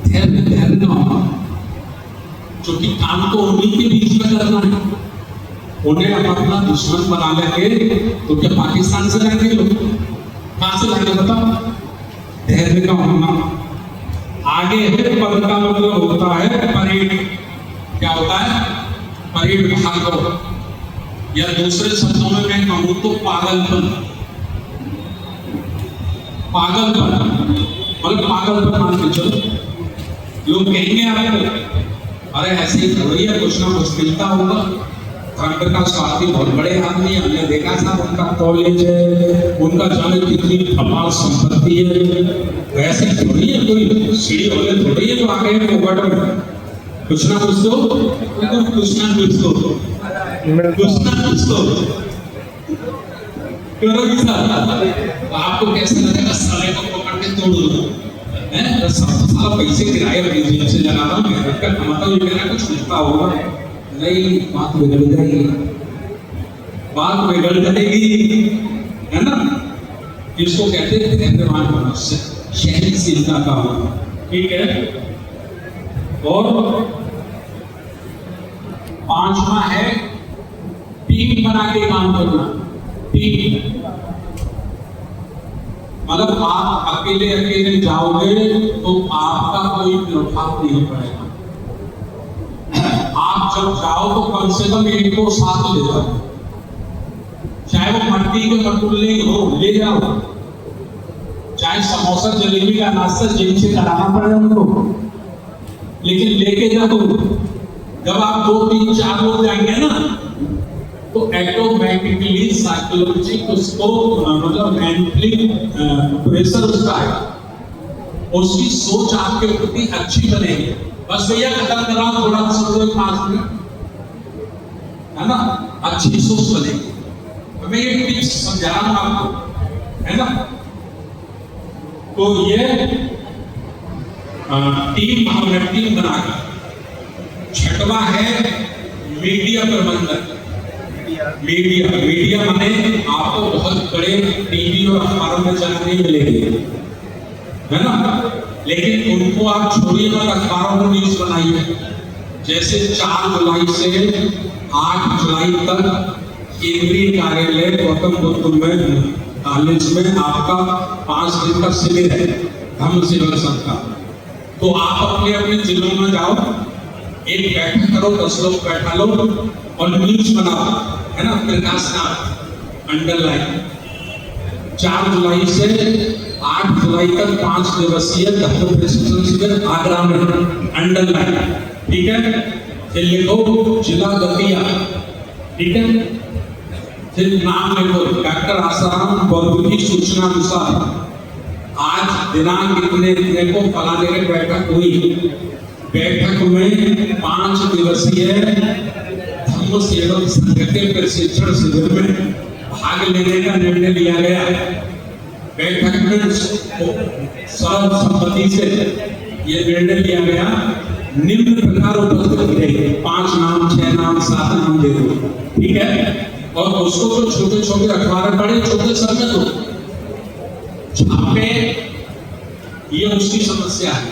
धैर्य न होना, क्योंकि काम तो उन्हीं के बीच में करना है। उन्हें अपना दुश्मन बना लेंगे तो क्या पाकिस्तान से लाएंगे लोग? कहां से लाएंगे बताओ? धैर्य का होना। आगे है पद का मतलब होता है परेड। क्या होता है? परेड भागो, या दूसरे शब्दों में मैं कहूं तो पागलपन। मतलब पागलपन मान के चलो। लोग कहेंगे आपको अरे ऐसे ही थोड़ी है, कुछ ना कुछ मिलता होगा। खंड का स्वार्थी बहुत बड़े आदमी, हमने देखा था उनका कॉलेज है, उनका जाने कितनी धमाल संपत्ति है। ऐसे थोड़ी है, कोई सीढ़ी वाले थोड़ी है तो आ गए फोकट में। कुछ ना कुछ तो, कुछ ना कुछ तो, कुछ ना कुछ तो करोगे साहब। आपको कैसे लगेगा साले को पकड़ के तोड़ दो, हैं? साला पैसे किराए जेब से लगाता हूँ, कमाता हूँ, ये मेरा कुछ मिलता होगा नहीं, बात बिगड़ जाएगी। बात बिगड़ जाएगी, है ना। इसको कहते हैं धैर्यवान मनुष्य, सहनशीलता का होना, ठीक है। और पांचवा है टीम बना के काम करना। टीम मतलब आप अकेले अकेले जाओगे तो आपका कोई प्रभाव नहीं पड़ेगा। आप जब जाओ तो कम से कम एक को साथ ले जाओ, चाहे वो मट्टी के मटुल्ले हो, ले जाओ। चाहे समोसा जलेबी का नाश्ता जेब से कराना पड़े उनको, लेकिन लेके जाओ। जब आप 2, 3, 4 लोग जाएंगे ना तो ऑटोमेटिकली साइकोलॉजिक उसको मतलब मेंटली प्रेशर उसका आएगा, उसकी सोच आपके प्रति अच्छी बनेगी। बस भैया खत्म करा थोड़ा सा 5 मिनट, है ना, अच्छी सोच बनेगी। मैं ये टिप्स समझा रहा हूं आपको, है ना। तो ये टीम भावना, टीम बनाकर। छठवा है मीडिया प्रबंधन। मीडिया माने आपको बहुत बड़े टीवी और अखबारों में चलाने मिलेंगे, है ना, लेकिन उनको आप छोड़िए और अखबारों में न्यूज बनाइए। जैसे 4 जुलाई से 8 जुलाई तक केंद्रीय कार्यालय गौतम बुद्ध में कॉलेज में आपका 5 दिन का शिविर है, धम्म शिविर सबका। तो आप अपने अपने जिलों में जाओ, एक बैठक करो, 10 लोग बैठा लो और न्यूज बनाओ, है ना, प्रकाशनाथ अंडरलाइन। 4 जुलाई से 8 जुलाई तक 5 दिवसीय धर्म प्रशिक्षण शिविर आगरा में, अंडरलाइन, ठीक है। फिर लिखो जिला दतिया, ठीक है। फिर नाम लिखो डॉक्टर आसाराम बौद्ध की सूचना अनुसार आज दिनांक इतने को फलाने की बैठक हुई। बैठक में 5 दिवसीय धम्म सेवक संघ के प्रशिक्षण शिविर में भाग लेने का निर्णय लिया गया। बैठक में सर्वसम्मति से ये निर्णय लिया गया, निम्न प्रकार उपस्थित रहे। 5 नाम, 6 नाम, 7 नाम दे दो, ठीक है। और उसको तो छोटे छोटे अखबार, बड़े छोटे सर में दो, छापे ये उसकी समस्या है,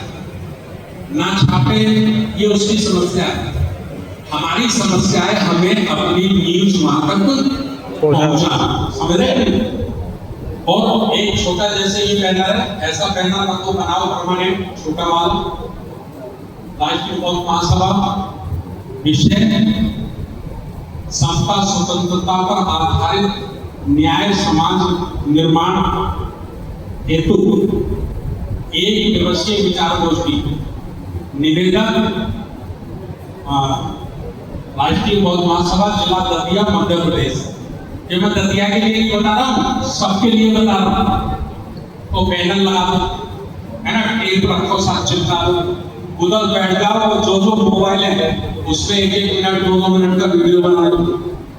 ना छापे ये उसकी समस्या है। हमारी समस्या है हमें अपनी न्यूज वहां तक पहुंचाना, समझ रहे। और एक छोटा जैसे ये बैनर है, ऐसा बैनर आपको बनाओ परमानेंट, छोटा वाला। राष्ट्रीय लोक महासभा, विषय संस्था स्वतंत्रता पर आधारित न्याय समाज निर्माण हेतु 1 दिवसीय विचार गोष्ठी। निवेदक राष्ट्रीय बौद्ध महासभा, जिला दतिया, मध्य प्रदेश। ये मैं दतिया के लिए नहीं बता रहा हूँ, सबके लिए बता रहा हूँ। तो बैनर लगा दो, है ना, टेप रखो, साथ चिपका दो, उधर बैठ जाओ और जो मोबाइल है उसमें 1-1 मिनट 2-2 मिनट का वीडियो बना लो,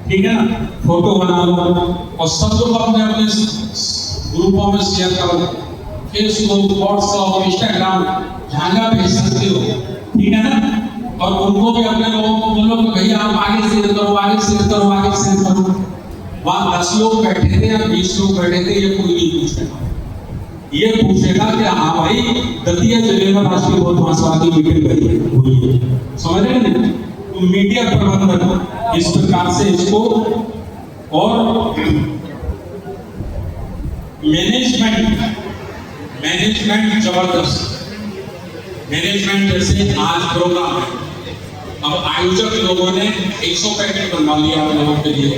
ठीक है ना, फोटो बना लो और सब लोग अपने अपने ग्रुपों में शेयर करो। फेसबुक, व्हाट्सएप, इंस्टाग्राम, जहाँ भेज सकते हो, ठीक है ना। और उनको भी अपने लोगों को बोलो कि भैया आप आगे शेयर करो, आगे शेयर करो, आगे शेयर करो। वहाँ 10 लोग बैठे थे या 20 लोग बैठे थे, ये कोई नहीं पूछेगा। ये पूछेगा कि हाँ भाई दतिया जिले में राष्ट्रीय बौद्ध महासभा की मीटिंग हुई है, समझ रहे हैं। तो मीडिया प्रबंधन इस प्रकार से इसको, और मैनेजमेंट जबरदस्त मैनेजमेंट। जैसे आज प्रोग्राम है, अब आयोजक लोगों ने 100 पैकेट बनवा लिया आप लोगों के लिए।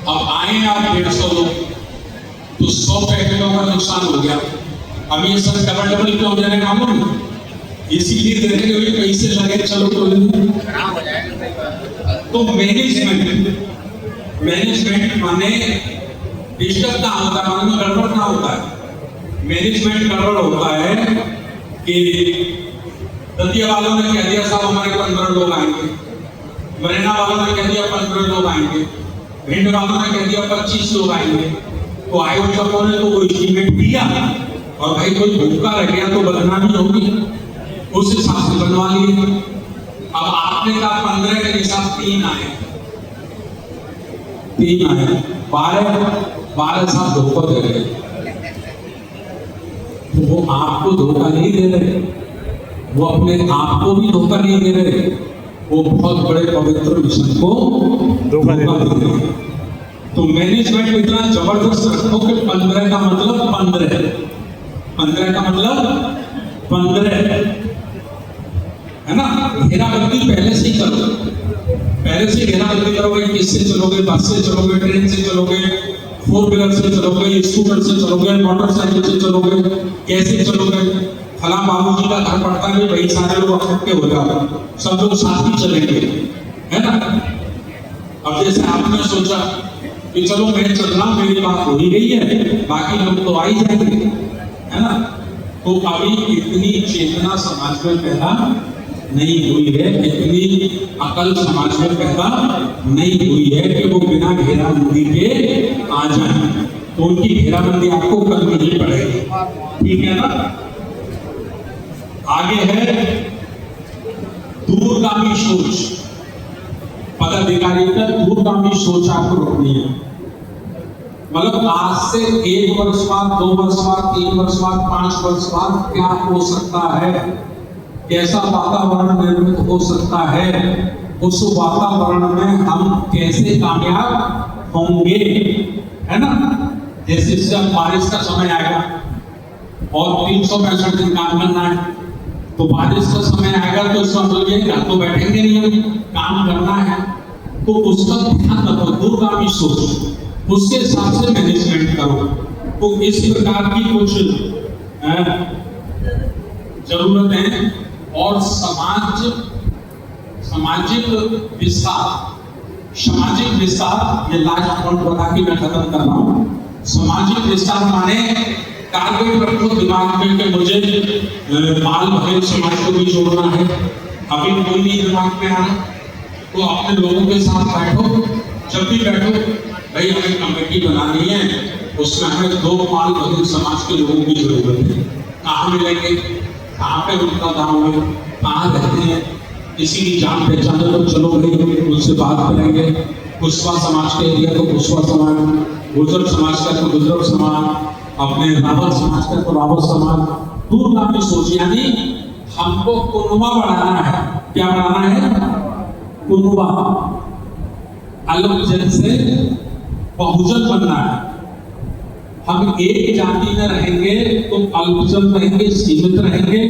अब आए आप 150 लोग, तो 100 पैकेटों का नुकसान हो गया। अब ये सब डबल क्यों दे रहे हैं मालूम? इसीलिए दे रहे हैं पैसे लगे, चलो तो मैनेजमेंट माने डिस्टर्ब ना होता है, माने गड़बड़ ना होता है। मैनेजमेंट गड़बड़ होता है कि दतिया वालों ने कह दिया साहब हमारे 15 लोग आएंगे, मरेना वालों ने कह दिया 15 लोग आएंगे, भिंड वालों ने कह दिया 25 लोग आएंगे। तो आयोजकों ने तो वो एस्टीमेट दिया और भाई कोई भूखा रह गया तो बदनामी होगी, उस हिसाब से बनवा लिए। अब आपने कहा 15 के हिसाब 3 आए, 3 आए, 12 साल धोखा दे रहे, तो वो आपको धोखा नहीं दे रहे, वो अपने आप को भी धोखा नहीं दे रहे, वो बहुत बड़े पवित्र मिशन को धोखा दे रहे। तो मैनेजमेंट इतना जबरदस्त रखो कि 15 का मतलब 15 का मतलब 15 है ना। घेराबंदी पहले से ही करो, पहले से घेराबंदी करोगे, किससे चलोगे, बस से चलोगे, ट्रेन से चलोगे, 4 व्हीलर से चलोगे, स्कूटर से चलोगे, मोटरसाइकिल से चलोगे, कैसे चलोगे, फला बाबूजी का घर पड़ता है, वही सारे लोग इकट्ठे हो जाओ, सब लोग साथ ही चलेंगे, है ना। अब जैसे आपने सोचा कि चलो मैं चल रहा, मेरी बात हो ही गई है, बाकी लोग तो आ ही जाएंगे, है ना। तो अभी इतनी चेतना समाज में पैदा नहीं हुई है, इतनी अकल समाज में पैदा नहीं हुई है कि वो बिना घेराबंदी के आ जाए। तो उनकी घेराबंदी आपको करनी ही पड़ेगी, ठीक है ना। आगे है दूरगामी सोच, पदाधिकारी का दूरगामी सोच आपको रखनी है। मतलब आज से 1 वर्ष बाद, 2 वर्ष बाद, 3 वर्ष बाद, 5 वर्ष बाद क्या हो सकता है, कैसा वातावरण निर्मित हो सकता है, उस वातावरण में हम कैसे कामयाब होंगे, है ना। जैसे जब बारिश का समय आएगा और 365 दिन काम करना है, तो बारिश का समय आएगा तो इसका मतलब ये घर तो बैठेंगे नहीं, हम काम करना है। तो उसका ध्यान रखो, दूरगामी सोच, उसके हिसाब से मैनेजमेंट करो। तो इस प्रकार की कुछ जरूरतें और सामाजिक विस्तार, ये लास्ट पॉइंट बता के मैं खत्म कर रहा हूं। सामाजिक विस्तार माने टारगेट रखो दिमाग में कि मुझे बाल बहल समाज को भी जोड़ना है। अभी कोई नहीं दिमाग में आ रहा, तो अपने लोगों के साथ बैठो, जब भी बैठो, भाई हमें कमेटी बनानी है, उसमें हमें 2 बाल बहल समाज के लोगों की जरूरत है। कहाँ मिलेंगे, कहाँ पे उनका गाँव है, कहाँ रहते हैं, किसी की जान पहचान तो चलो भाई उनसे बात करेंगे। कुशवा समाज के एरिया तो कुशवा समाज, गुर्जर समाज का तो गुर्जर समाज, अपने रावत समाज का तो रावत समाज। दूरगामी सोच, यानी हमको कुनबा बढ़ाना है। क्या बढ़ाना है? कुनबा, अलग जन से बहुजन बनना है। हम एक जाति में रहेंगे तो अल्पजन रहेंगे, सीमित रहेंगे,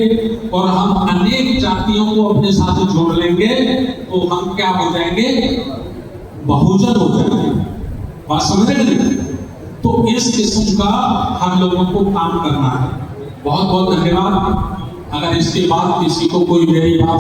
और हम अनेक जातियों को अपने साथ जोड़ लेंगे तो हम क्या हो जाएंगे? बहुजन हो जाएंगे। बात समझ रहे हैं? तो इस किस्म का हम लोगों को काम करना है। बहुत बहुत धन्यवाद। अगर इसके बाद किसी को कोई मेरी बात